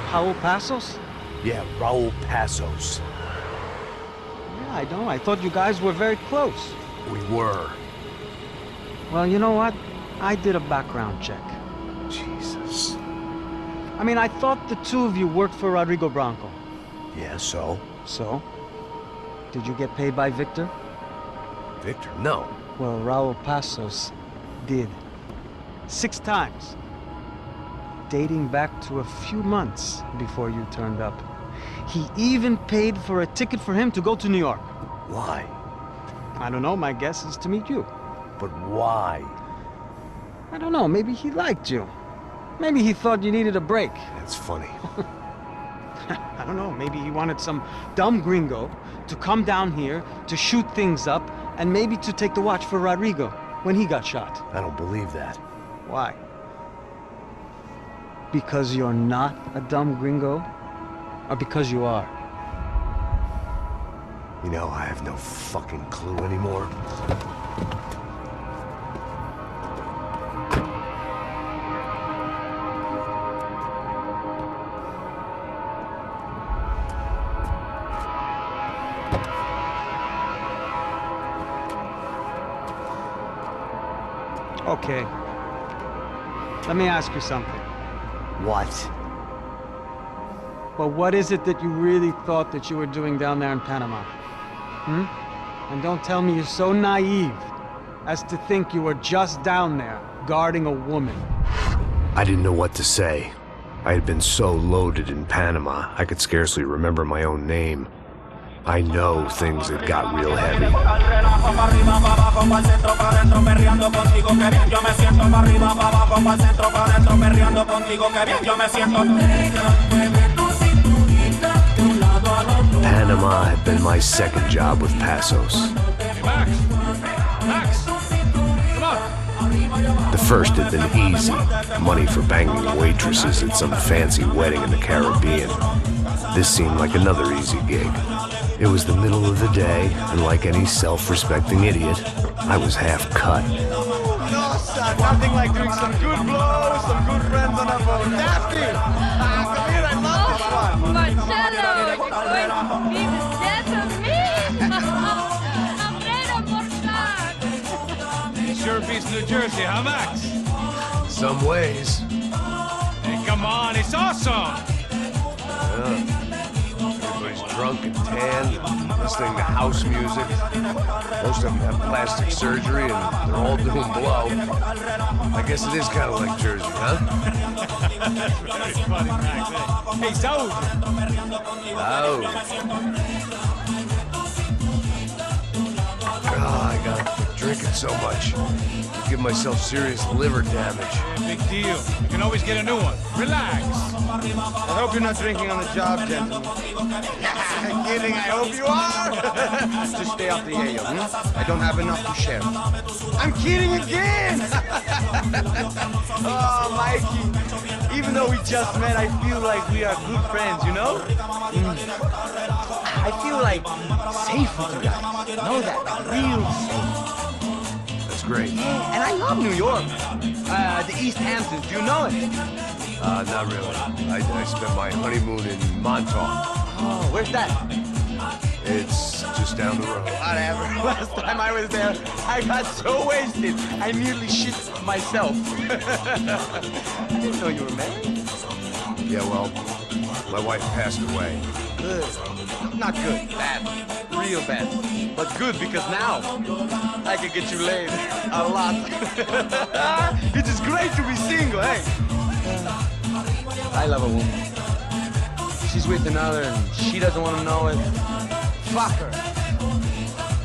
Raul Pasos? Yeah, Raul Pasos. Yeah, I know. I thought you guys were very close. We were. Well, you know what? I did a background check. Jesus. I mean, I thought the two of you worked for Rodrigo Bronco. Yeah, so? So? Did you get paid by Victor? Victor? No. Well, Raul Pasos did. 6 times. Dating back to a few months before you turned up. He even paid for a ticket for him to go to New York. Why? I don't know, my guess is to meet you. But why? I don't know, maybe he liked you. Maybe he thought you needed a break. That's funny. I don't know, maybe he wanted some dumb gringo to come down here to shoot things up and maybe to take the watch for Rodrigo when he got shot. I don't believe that. Why? Because you're not a dumb gringo? Or because you are? You know, I have no fucking clue anymore. Okay. Let me ask you something. What? Well, what is it that you really thought that you were doing down there in Panama? And don't tell me you're so naive as to think you were just down there guarding a woman. I didn't know what to say. I had been so loaded in Panama, I could scarcely remember my own name. I know things had got real heavy. Panama had been my second job with Pasos. Hey, Max, come on. The first had been easy. Money for banging waitresses at some fancy wedding in the Caribbean. This seemed like another easy gig. It was the middle of the day, and like any self-respecting idiot, I was half cut. No, son, nothing like doing some good blows, some good friends on a boat. Daphne! Come here, I love this one. Marcello, you're going to be the death of me! Sure beats New Jersey, huh, Max? Some ways. Hey, come on, it's awesome! Yeah. Everybody's drunk and tan, listening to house music. Most of them have plastic surgery and they're all doing blow. I guess it is kind of like Jersey, huh? Very funny, Max. Hey, Sao! Oh, I got drinking so much. Give myself serious liver damage. Yeah, big deal. You can always get a new one. Relax. I hope you're not drinking on the job, gentlemen. Kidding, I hope you are. Just stay off the yayo, I don't have enough to share. I'm kidding again! Oh, Mikey. Even though we just met, I feel like we are good friends, you know? I feel like safe with you guys. Know that, like real safe. That's great. Yeah, and I love New York. The East Hamptons. Do you know it? Not really. I spent my honeymoon in Montauk. Oh, where's that? It's just down the road. Whatever. Last time I was there, I got so wasted, I nearly shit myself. I didn't know you were married. Yeah, well, my wife passed away. Good. Not good. Bad. Real bad. But good because now I can get you laid a lot. It is great to be single, hey? I love a woman. She's with another and she doesn't want to know it. Fuck her.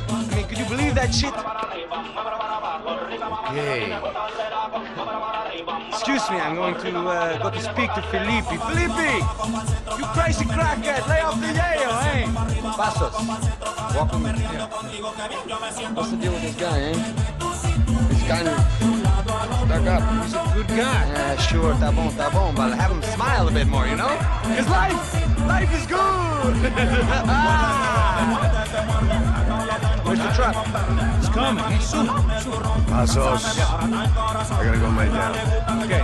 I mean, could you believe that shit? Hey. Excuse me, I'm going to go to speak to Felipe. Felipe! You crazy crackhead! Lay off the yayo, eh? Pasos. Walk with me. Yeah. What's the deal with this guy, eh? He's kind of stuck up. He's a good guy. Yeah, sure, tá bom, but have him smile a bit more, you know? Because life is good! Where's the truck? It's coming. Hey, soon. Pasos. I gotta go lay down. Okay.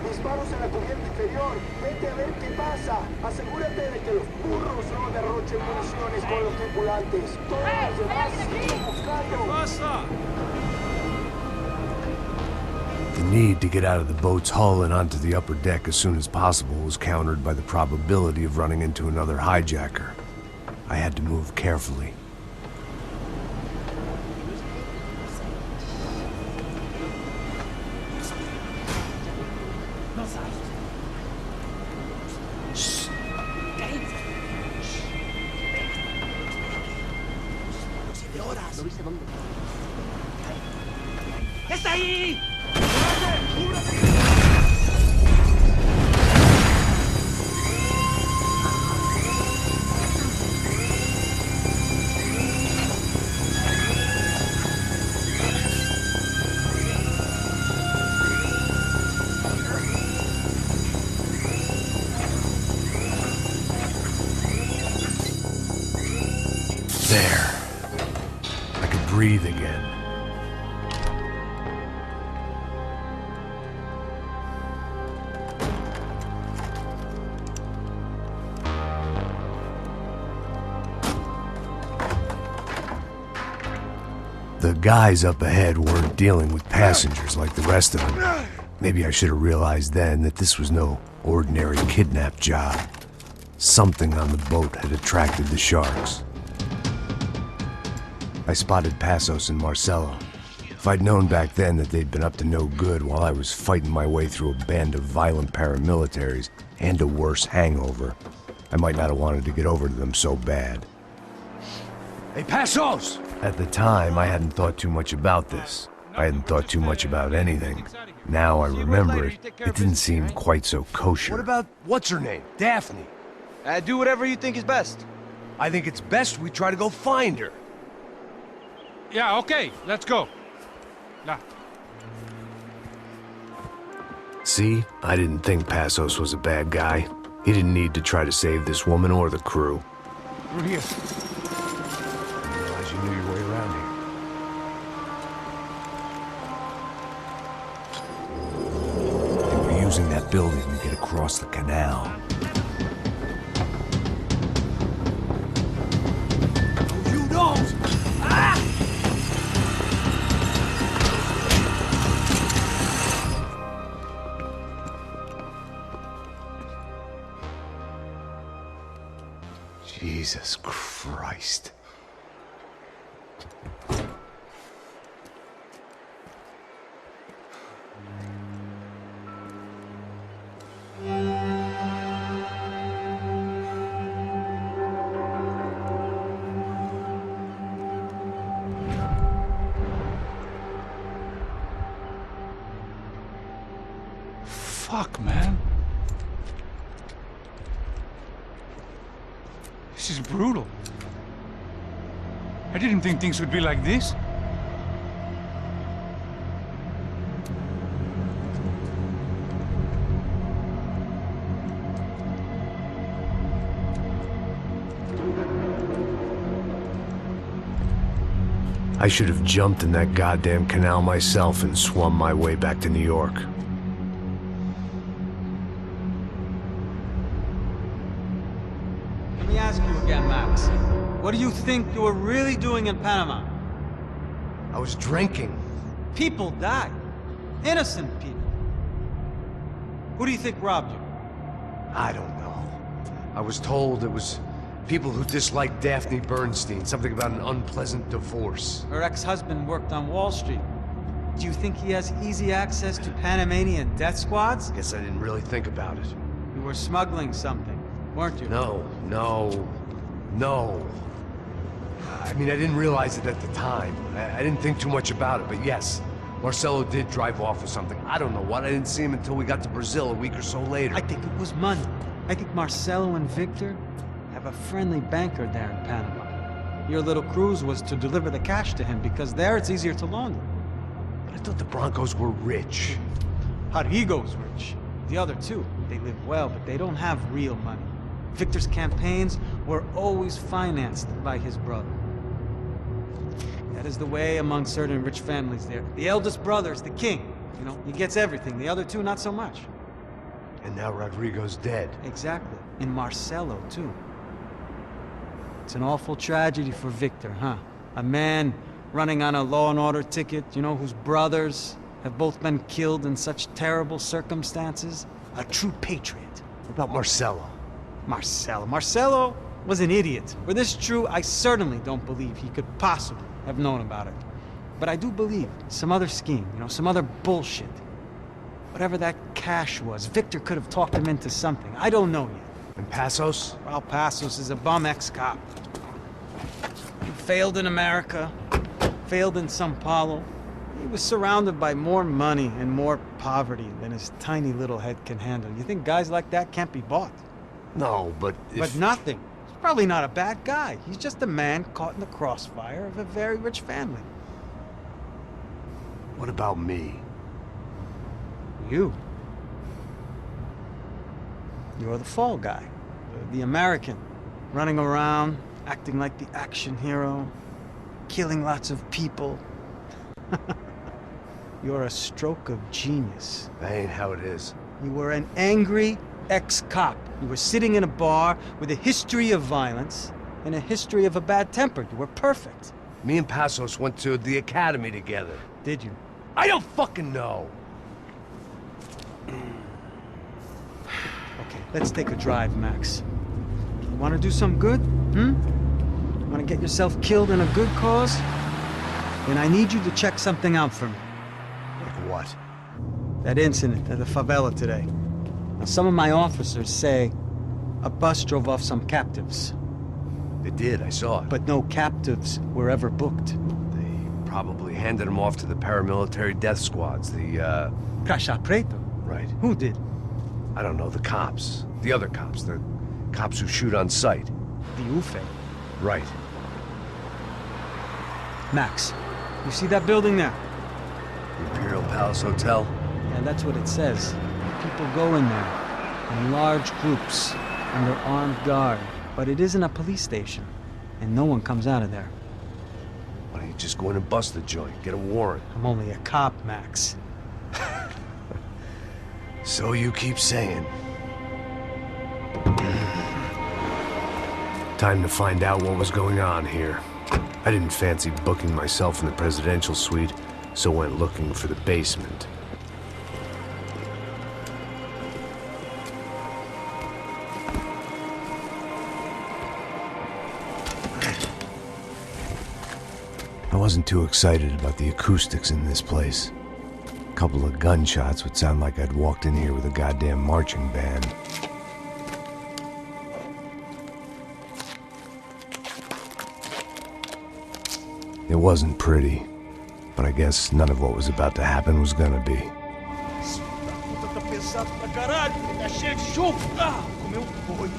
Disparos en la cubierta inferior. Vete a ver qué pasa. Asegúrate de que los burros no derrochen municiones con los tripulantes. Todos los demás siguen buscando. ¿Qué pasa? The need to get out of the boat's hull and onto the upper deck as soon as possible was countered by the probability of running into another hijacker. I had to move carefully. ¡Está ahí! There. I could breathe again. The guys up ahead weren't dealing with passengers like the rest of them. Maybe I should have realized then that this was no ordinary kidnap job. Something on the boat had attracted the sharks. I spotted Pasos and Marcelo. If I'd known back then that they'd been up to no good while I was fighting my way through a band of violent paramilitaries and a worse hangover, I might not have wanted to get over to them so bad. Hey, Pasos! At the time, I hadn't thought too much about this. I hadn't thought too much about anything. Now I remember it, it didn't seem quite so kosher. What about, what's her name? Daphne? Do whatever you think is best. I think it's best we try to go find her. Yeah, okay, let's go. Nah. See? I didn't think Pasos was a bad guy. He didn't need to try to save this woman or the crew. Through here. I didn't realize you knew your way around here. They were using that building to get across the canal. You don't! Ah! Jesus Christ. Fuck, man. This is brutal. I didn't think things would be like this. I should have jumped in that goddamn canal myself and swum my way back to New York. Let me ask you again, Max. What do you think you were really doing in Panama? I was drinking. People died. Innocent people. Who do you think robbed you? I don't know. I was told it was people who disliked Daphne Bernstein, something about an unpleasant divorce. Her ex-husband worked on Wall Street. Do you think he has easy access to Panamanian death squads? Guess I didn't really think about it. You were smuggling something, weren't you? No. I mean, I didn't realize it at the time. I didn't think too much about it, but yes, Marcelo did drive off with something. I don't know what. I didn't see him until we got to Brazil a week or so later. I think it was money. I think Marcelo and Victor have a friendly banker there in Panama. Your little cruise was to deliver the cash to him because there it's easier to launder. But I thought the Broncos were rich. Rodrigo's rich. The other two, they live well, but they don't have real money. Victor's campaigns were always financed by his brother. That is the way among certain rich families there. The eldest brother is the king. You know, he gets everything. The other two, not so much. And now Rodrigo's dead. Exactly. And Marcelo, too. It's an awful tragedy for Victor, huh? A man running on a law and order ticket, you know, whose brothers have both been killed in such terrible circumstances. A true patriot. What about Marcelo? Marcelo was an idiot. Were this true, I certainly don't believe he could possibly have known about it. But I do believe some other scheme, you know, some other bullshit. Whatever that cash was, Victor could have talked him into something. I don't know yet. And Pasos? Well, Pasos is a bum ex-cop. He failed in America, failed in Sao Paulo. He was surrounded by more money and more poverty than his tiny little head can handle. You think guys like that can't be bought? No, but But nothing. He's probably not a bad guy. He's just a man caught in the crossfire of a very rich family. What about me? You. You're the fall guy. The American. Running around, acting like the action hero. Killing lots of people. You're a stroke of genius. That ain't how it is. You were an angry ex-cop. You were sitting in a bar with a history of violence and a history of a bad temper. You were perfect. Me and Pasos went to the academy together. Did you? I don't fucking know. Okay, let's take a drive, Max. You want to do some good? Want to get yourself killed in a good cause? Then I need you to check something out for me. Like what? That incident at the favela today. Now, some of my officers say a bus drove off some captives. They did, I saw it. But no captives were ever booked. They probably handed them off to the paramilitary death squads, the, Caixa Preto? Right. Who did? I don't know, the cops. The other cops. The cops who shoot on sight. The UFE. Right. Max, you see that building there? The Imperial Palace Hotel? Yeah, that's what it says. People go in there, in large groups, under armed guard. But it isn't a police station, and no one comes out of there. Why don't you just go in and bust the joint, get a warrant? I'm only a cop, Max. So you keep saying. Time to find out what was going on here. I didn't fancy booking myself in the presidential suite, so went looking for the basement. I wasn't too excited about the acoustics in this place. A couple of gunshots would sound like I'd walked in here with a goddamn marching band. It wasn't pretty, but I guess none of what was about to happen was gonna be. Tá pesado pra caralho, tá cheio de chumbo. Ah, comeu boi.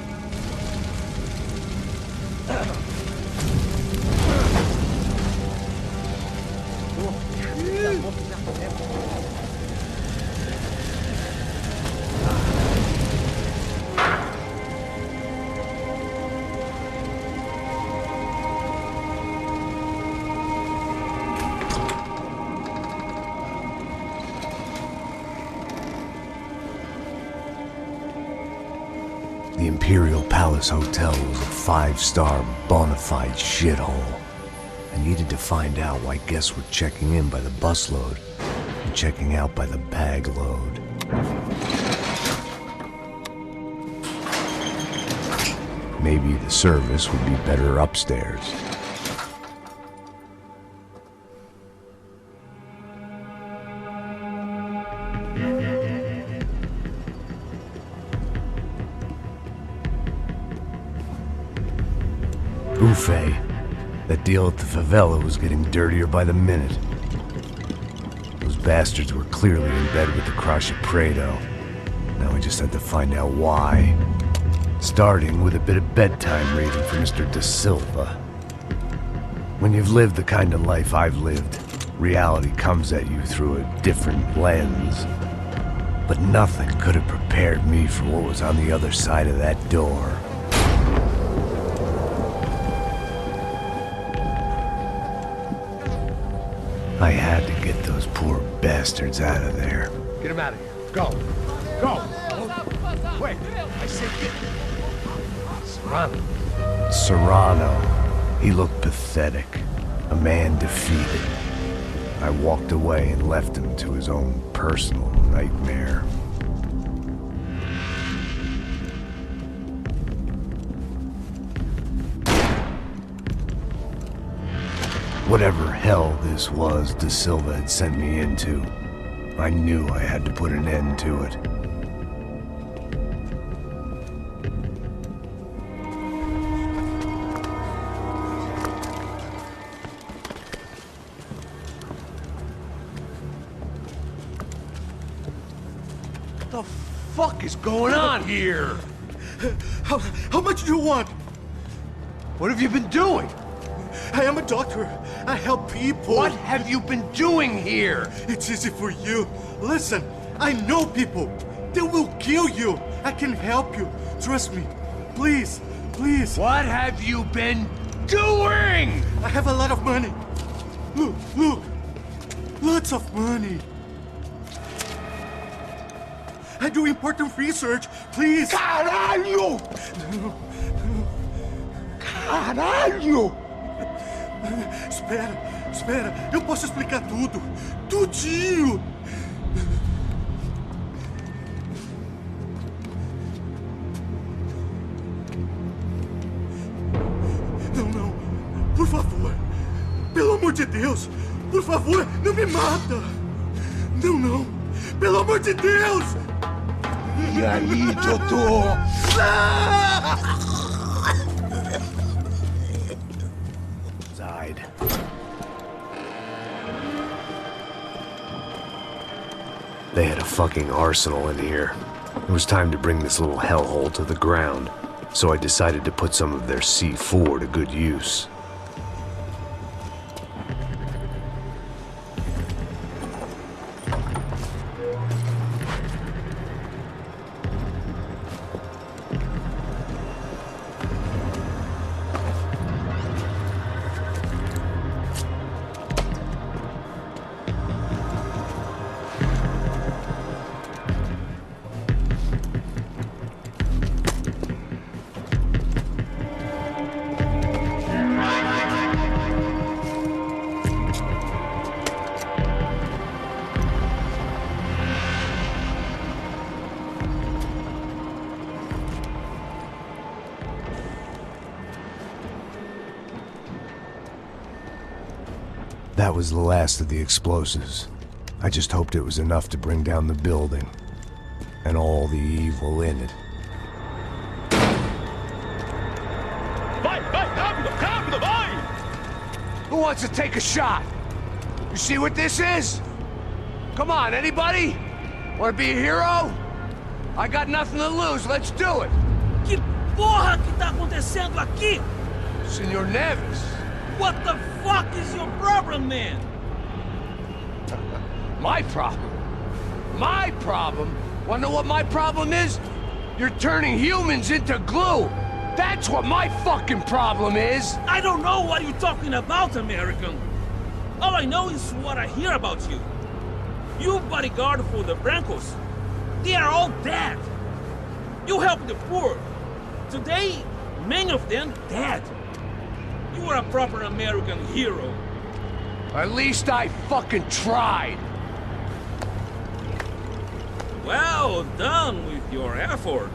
The Imperial Palace Hotel was a 5-star bona fide shithole. I needed to find out why guests were checking in by the busload and checking out by the bag load. Maybe the service would be better upstairs. Buffet. That deal at the favela was getting dirtier by the minute. Those bastards were clearly in bed with the Crash Prado. Now we just had to find out why. Starting with a bit of bedtime reading for Mr. Da Silva. When you've lived the kind of life I've lived, reality comes at you through a different lens. But nothing could have prepared me for what was on the other side of that door. I had to get those poor bastards out of there. Get him out of here. Go. Go. Quick. I said get... Serrano. Serrano. He looked pathetic. A man defeated. I walked away and left him to his own personal nightmare. Whatever hell this was Da Silva had sent me into, I knew I had to put an end to it. What the fuck is going on here? How much do you want? What have you been doing? I am a doctor. I help people. What have you been doing here? It's easy for you. Listen, I know people. They will kill you. I can help you. Trust me. Please, please. What have you been doing? I have a lot of money. Look, look. Lots of money. I do important research. Please. Caralho! Caralho! Espera, espera. Eu posso explicar tudo. Tudinho. Não, não. Por favor. Pelo amor de Deus. Por favor, não me mata. Não, não. Pelo amor de Deus. E aí, doutor? Died. They had a fucking arsenal in here. It was time to bring this little hellhole to the ground. so I decided to put some of their C4 to good use. That was the last of the explosives. I just hoped it was enough to bring down the building, and all the evil in it. Who wants to take a shot? You see what this is? Come on, anybody? Want to be a hero? I got nothing to lose, let's do it! Que porra que tá acontecendo aqui? Senor Neves. What the fuck is your problem, man? My problem? My problem? Wanna know what my problem is? You're turning humans into glue! That's what my fucking problem is! I don't know what you're talking about, American. All I know is what I hear about you. You bodyguard for the Broncos. They are all dead. You help the poor. Today, many of them dead. You are a proper American hero. At least I fucking tried. Well done with your effort.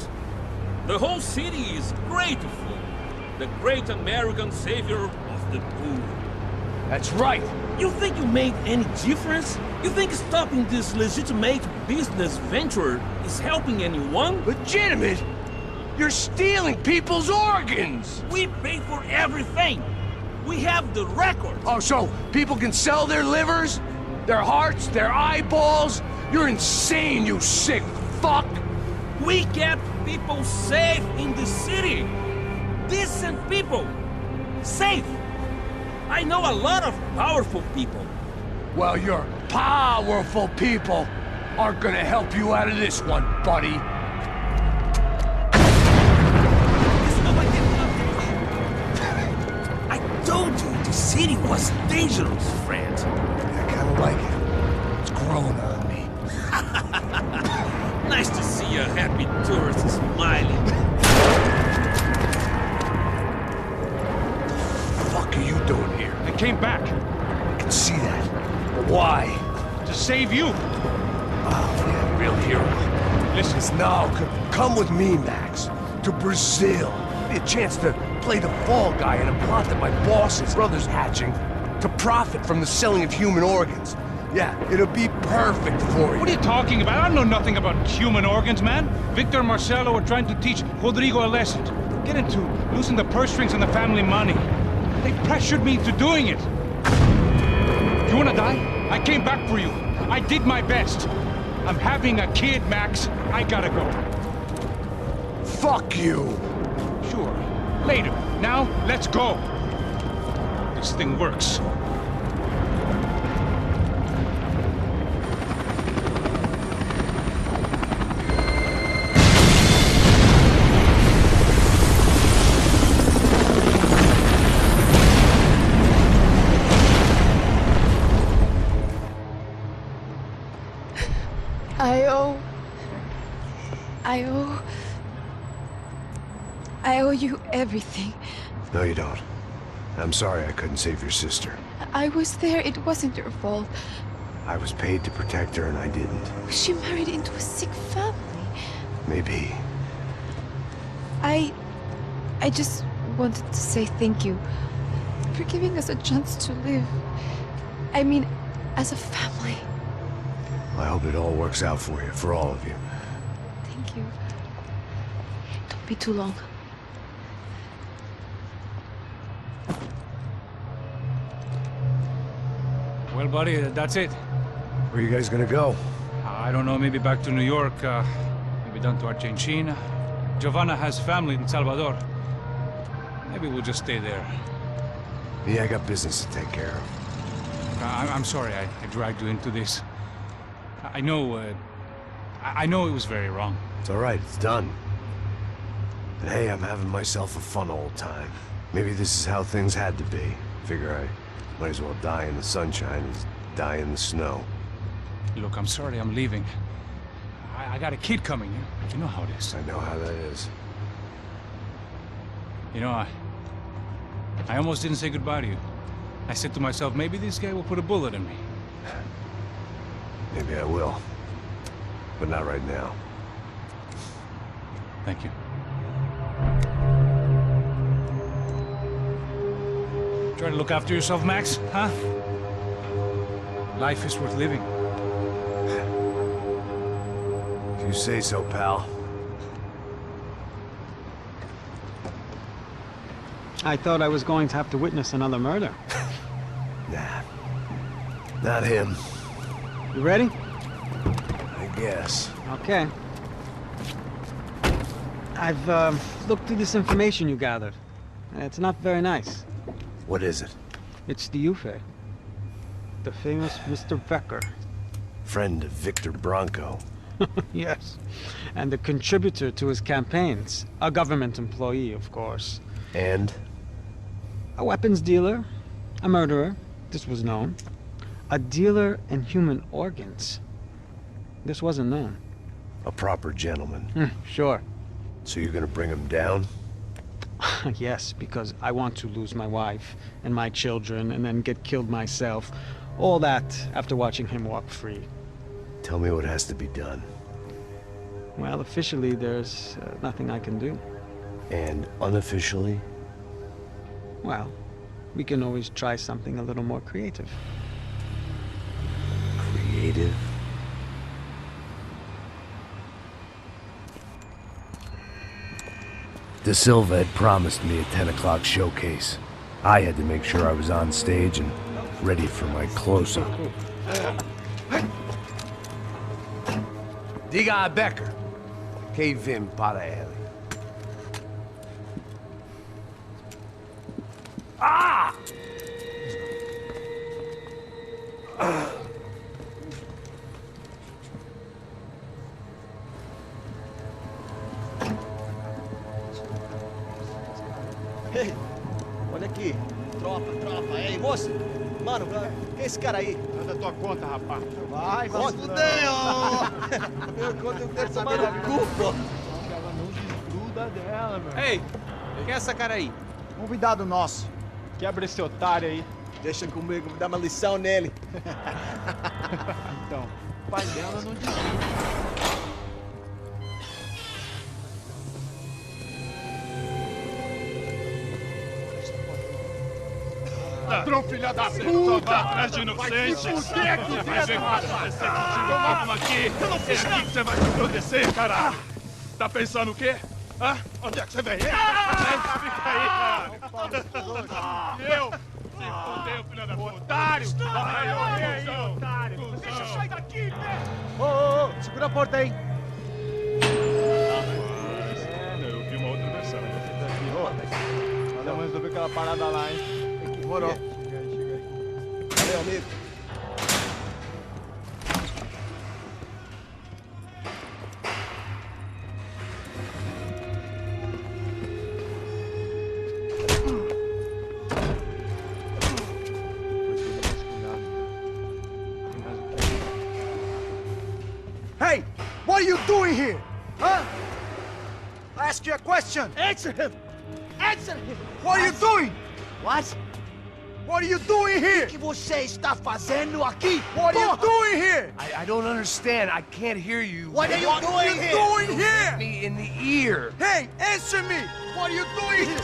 The whole city is grateful. The great American savior of the poor. That's right. You think you made any difference? You think stopping this legitimate business venture is helping anyone? Legitimate? You're stealing people's organs! We pay for everything! We have the record! Oh, so people can sell their livers? Their hearts? Their eyeballs? You're insane, you sick fuck! We kept people safe in the city! Decent people! Safe! I know a lot of powerful people. Well, your powerful people aren't gonna help you out of this one, buddy. I told you the city was dangerous, friend. I kinda like it. It's growing on me. Nice to see a happy tourist smiling. What the fuck are you doing here? I came back. I can see that. But why? To save you. Oh, yeah, real hero. Listen. No, come with me, Max. To Brazil. Be a chance to play the fall guy in a plot that my boss's brother's hatching to profit from the selling of human organs. Yeah, it'll be perfect for you. What are you talking about? I know nothing about human organs, man. Victor and Marcelo are trying to teach Rodrigo a lesson. Get into losing the purse strings and the family money. They pressured me into doing it. You wanna die? I came back for you. I did my best. I'm having a kid, Max. I gotta go. Fuck you. Sure. Later. Now, let's go. This thing works. I owe you everything. No, you don't. I'm sorry I couldn't save your sister. I was there. It wasn't your fault. I was paid to protect her and I didn't. She married into a sick family. Maybe. I just wanted to say thank you for giving us a chance to live. I mean, as a family. I hope it all works out for you, for all of you. Thank you. Don't be too long. Well, buddy, that's it. Where are you guys gonna go? I don't know, maybe back to New York, maybe down to Argentina. Giovanna has family in Salvador. Maybe we'll just stay there. Yeah, I got business to take care of. I'm sorry I dragged you into this. I know it was very wrong. It's all right, it's done. And hey, I'm having myself a fun old time. Maybe this is how things had to be. Figure I might as well die in the sunshine as die in the snow. Look, I'm sorry I'm leaving. I got a kid coming. You know how it is. I know how that is. You know, I almost didn't say goodbye to you. I said to myself, maybe this guy will put a bullet in me. Maybe I will. But not right now. Thank you. Try to look after yourself, Max, huh? Life is worth living. If you say so, pal. I thought I was going to have to witness another murder. Nah. Not him. You ready? I guess. Okay. I've looked through this information you gathered. It's not very nice. What is it? It's the Ufe. The famous Mr. Becker. Friend of Victor Bronco. Yes. And the contributor to his campaigns. A government employee, of course. And? A weapons dealer. A murderer. This was known. A dealer in human organs. This wasn't known. A proper gentleman. Sure. So you're gonna bring him down? Yes, because I want to lose my wife and my children and then get killed myself. All that after watching him walk free. Tell me what has to be done. Well, officially there's nothing I can do. And unofficially? Well, we can always try something a little more creative. Creative? De Silva had promised me a 10 o'clock showcase. I had to make sure I was on stage and ready for my close-up. Diga a Becker. Que vim para ele. Ah! Ei, olha aqui. Tropa. Ei, moço. Mano, quem é esse cara aí? Manda tua conta, rapaz. Vai se fuder, ó. Meu conta eu quero saber da culpa. Ela não desgruda dela, meu. Ei, quem é essa cara aí? Convidado nosso. Quebra esse otário aí. Deixa comigo, me dá uma lição nele. Então, o pai dela não desgruda. Ladrão, filha da puta! Vai atrás de inocente! Vai se fuder aqui dentro, rapaz! Vamos aqui! Eu não fiz nada! Você vai se proteger, caralho! Tá pensando o quê? Hã? Onde é que você vem? Fica aí, cara! E eu? Se fudeu, filha da puta! Otário! Vai, otário! Deixa eu sair daqui, né? Ô, segura a porta aí! Eu vi uma outra versão. Vamos resolver aquela parada lá, hein? Morou. Chega aí. Valeu, amigo. Hey, what are you doing here? Huh? I ask you a question. Answer him. Answer him. What are you doing? What? What are you doing here? O que você está fazendo aqui? What are you doing here? I don't understand. I can't hear you. What are you doing here? Hit me in the ear. Hey, answer me. What are you doing here?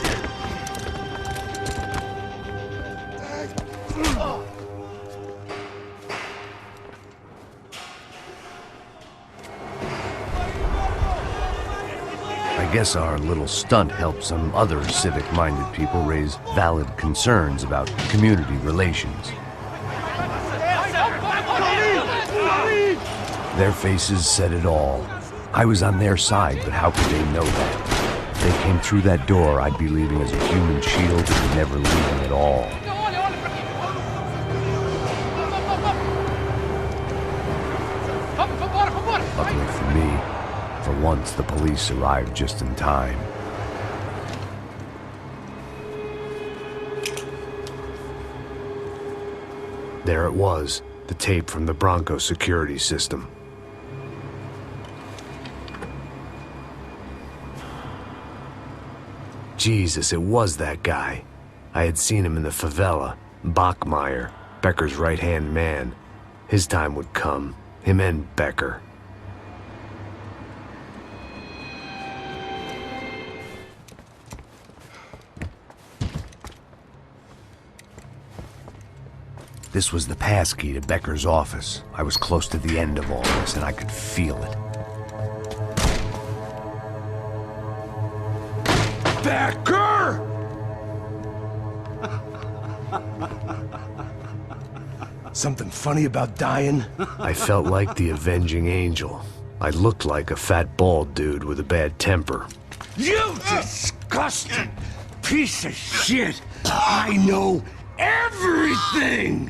I guess our little stunt helped some other civic-minded people raise valid concerns about community relations. Their faces said it all. I was on their side, but how could they know that? they came through that door, I'd be leaving as a human shield and never leaving at all. Luckily for me, for once the police arrived just in time. There it was, the tape from the Broncos security system. Jesus, it was that guy. I had seen him in the favela, Bachmeyer, Becker's right-hand man. His time would come, him and Becker. This was the passkey to Becker's office. I was close to the end of all this, and I could feel it. Becker! Something funny about dying? I felt like the avenging angel. I looked like a fat bald dude with a bad temper. You disgusting piece of shit! I know everything!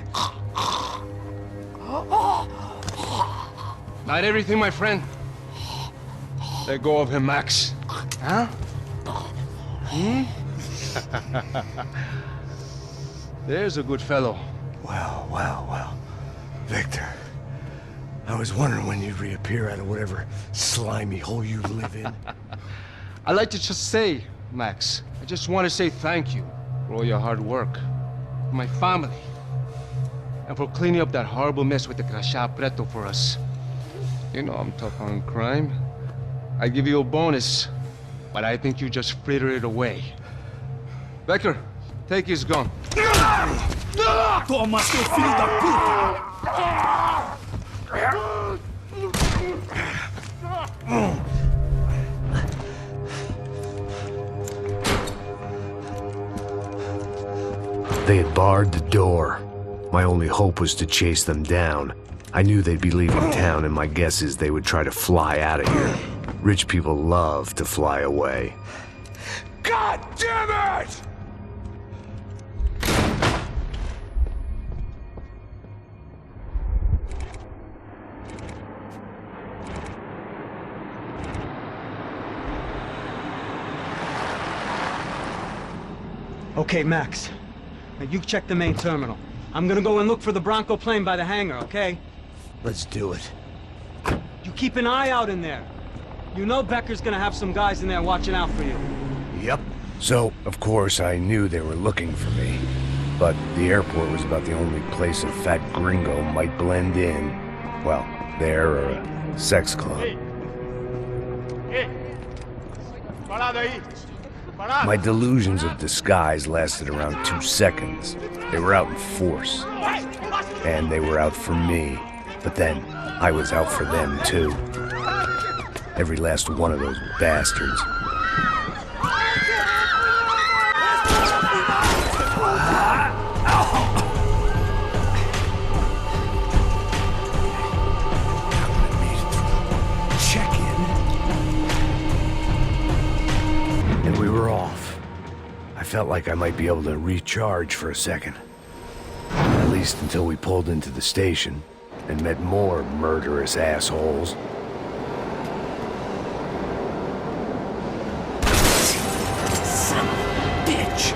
Not everything, my friend. Let go of him, Max. Huh? There's a good fellow. Well, well, well. Victor, I was wondering when you'd reappear out of whatever slimy hole you live in. I'd like to just say, Max, I just want to say thank you for all your hard work, for my family, and for cleaning up that horrible mess with the crachá preto for us. You know I'm tough on crime. I give you a bonus, but I think you just frittered it away. Becker, take his gun. Toma, seu filho da puta! They had barred the door. My only hope was to chase them down. I knew they'd be leaving town, and my guess is they would try to fly out of here. Rich people love to fly away. God damn it! Okay, Max. Now you check the main terminal. I'm gonna go and look for the Bronco plane by the hangar, okay? Let's do it. You keep an eye out in there. You know Becker's gonna have some guys in there watching out for you. Yep. So, of course, I knew they were looking for me. But the airport was about the only place a fat gringo might blend in. Well, there or a sex club. My delusions of disguise lasted around 2 seconds. They were out in force. And they were out for me. But then, I was out for them too. Every last one of those bastards. And we were off. I felt like I might be able to recharge for a second. At least until we pulled into the station and met more murderous assholes. Son of a bitch!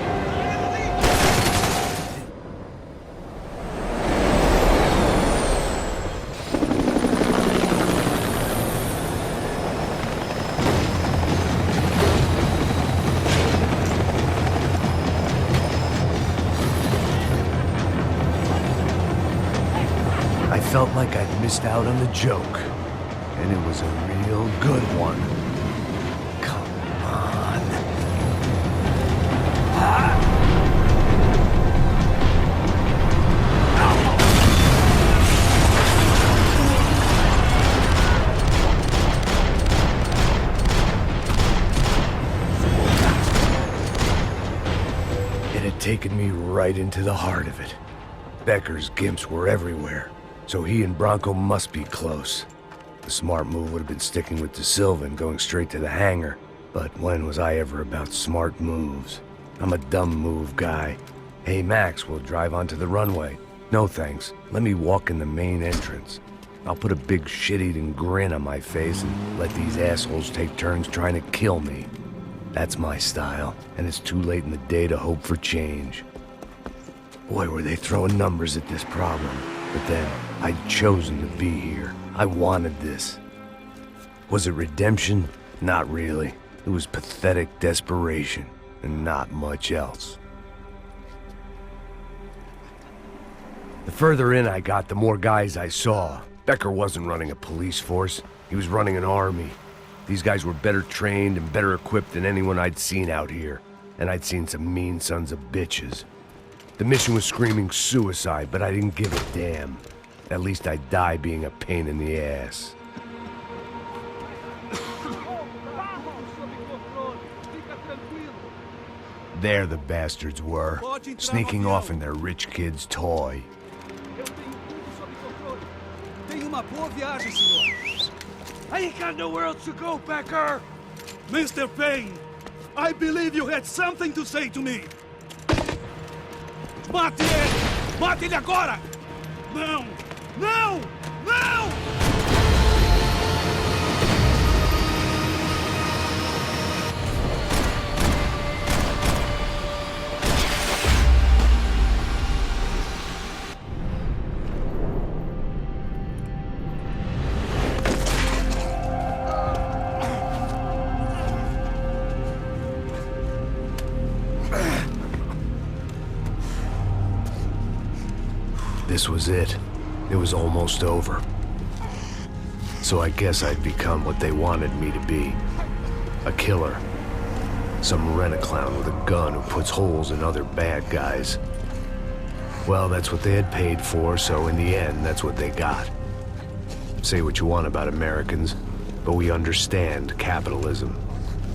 I felt like I'd missed out on the joke, and it was a real good one. Come on. It had taken me right into the heart of it. Becker's gimps were everywhere. So he and Bronco must be close. The smart move would have been sticking with De Silva and going straight to the hangar. But when was I ever about smart moves? I'm a dumb move guy. Hey Max, we'll drive onto the runway. No thanks, let me walk in the main entrance. I'll put a big shit-eating grin on my face and let these assholes take turns trying to kill me. That's my style, and it's too late in the day to hope for change. Boy, were they throwing numbers at this problem. But then, I'd chosen to be here. I wanted this. Was it redemption? Not really. It was pathetic desperation, and not much else. The further in I got, the more guys I saw. Becker wasn't running a police force. He was running an army. These guys were better trained and better equipped than anyone I'd seen out here. And I'd seen some mean sons of bitches. The mission was screaming suicide, but I didn't give a damn. At least I'd die being a pain in the ass. There the bastards were, sneaking off in their rich kid's toy. Tenha uma boa viagem, senhor. I ain't got nowhere else to go, Becker. Mr. Payne, I believe you had something to say to me. Mate ele! Mate ele agora! Não! Não! Não! This was it. It was almost over. So I guess I'd become what they wanted me to be. A killer. Some rent-a-clown with a gun who puts holes in other bad guys. Well, that's what they had paid for, so in the end, that's what they got. Say what you want about Americans, but we understand capitalism.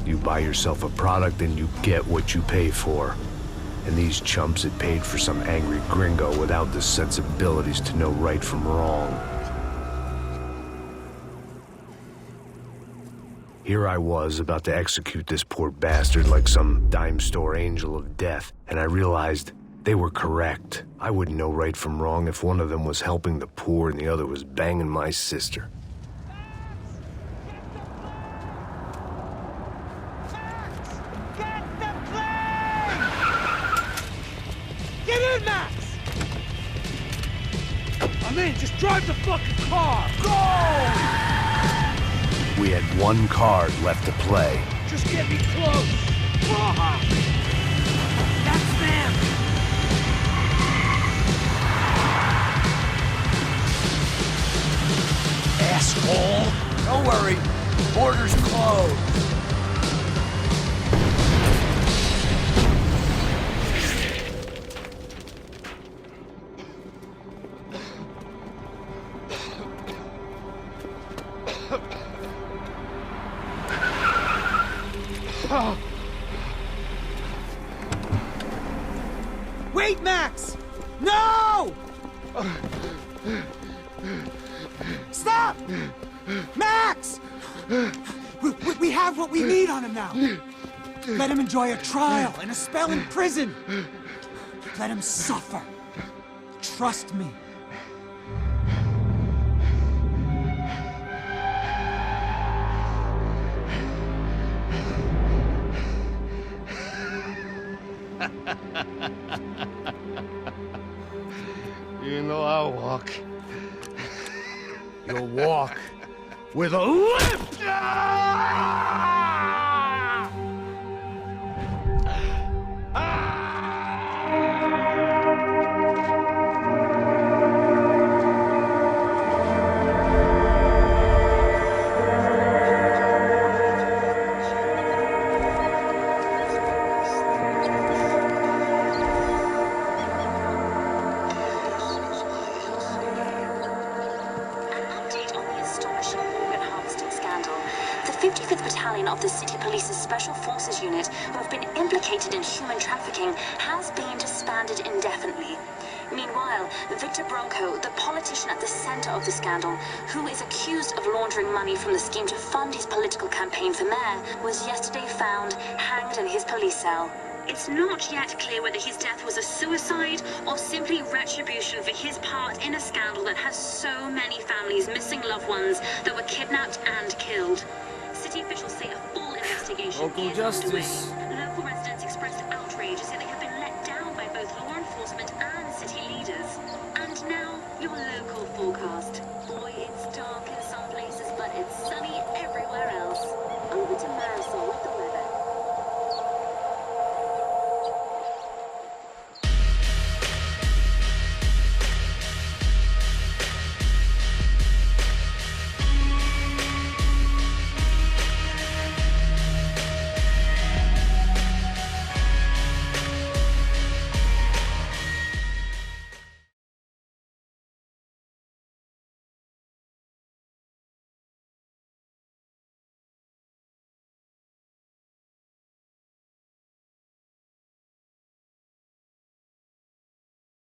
You buy yourself a product and you get what you pay for. And these chumps had paid for some angry gringo without the sensibilities to know right from wrong. Here I was, about to execute this poor bastard like some dime store angel of death, and I realized they were correct. I wouldn't know right from wrong if one of them was helping the poor and the other was banging my sister. Man, just drive the fucking car! Go! We had one card left to play. Just get me close! That's them! Asshole! Don't worry, border's closed. Wait, Max! No! Stop! Max! We have what we need on him now. Let him enjoy a trial and a spell in prison. Let him suffer. Trust me. You know I'll walk. You'll walk with a lift! Of the City Police's Special Forces Unit, who have been implicated in human trafficking, has been disbanded indefinitely. Meanwhile, trial, Victor Bronco, the politician at the center of the scandal, who is accused of laundering money from the scheme to fund his political campaign for mayor, was yesterday found hanged in his police cell. It's not yet clear whether his death was a suicide or simply retribution for his part in a scandal that has so many families missing loved ones that were kidnapped and killed. City officials say a full investigation is justice. underway. Local residents expressed outrage, say they have been let down by both law enforcement and city leaders. And now, your local forecast. Boy, it's dark in some places, but it's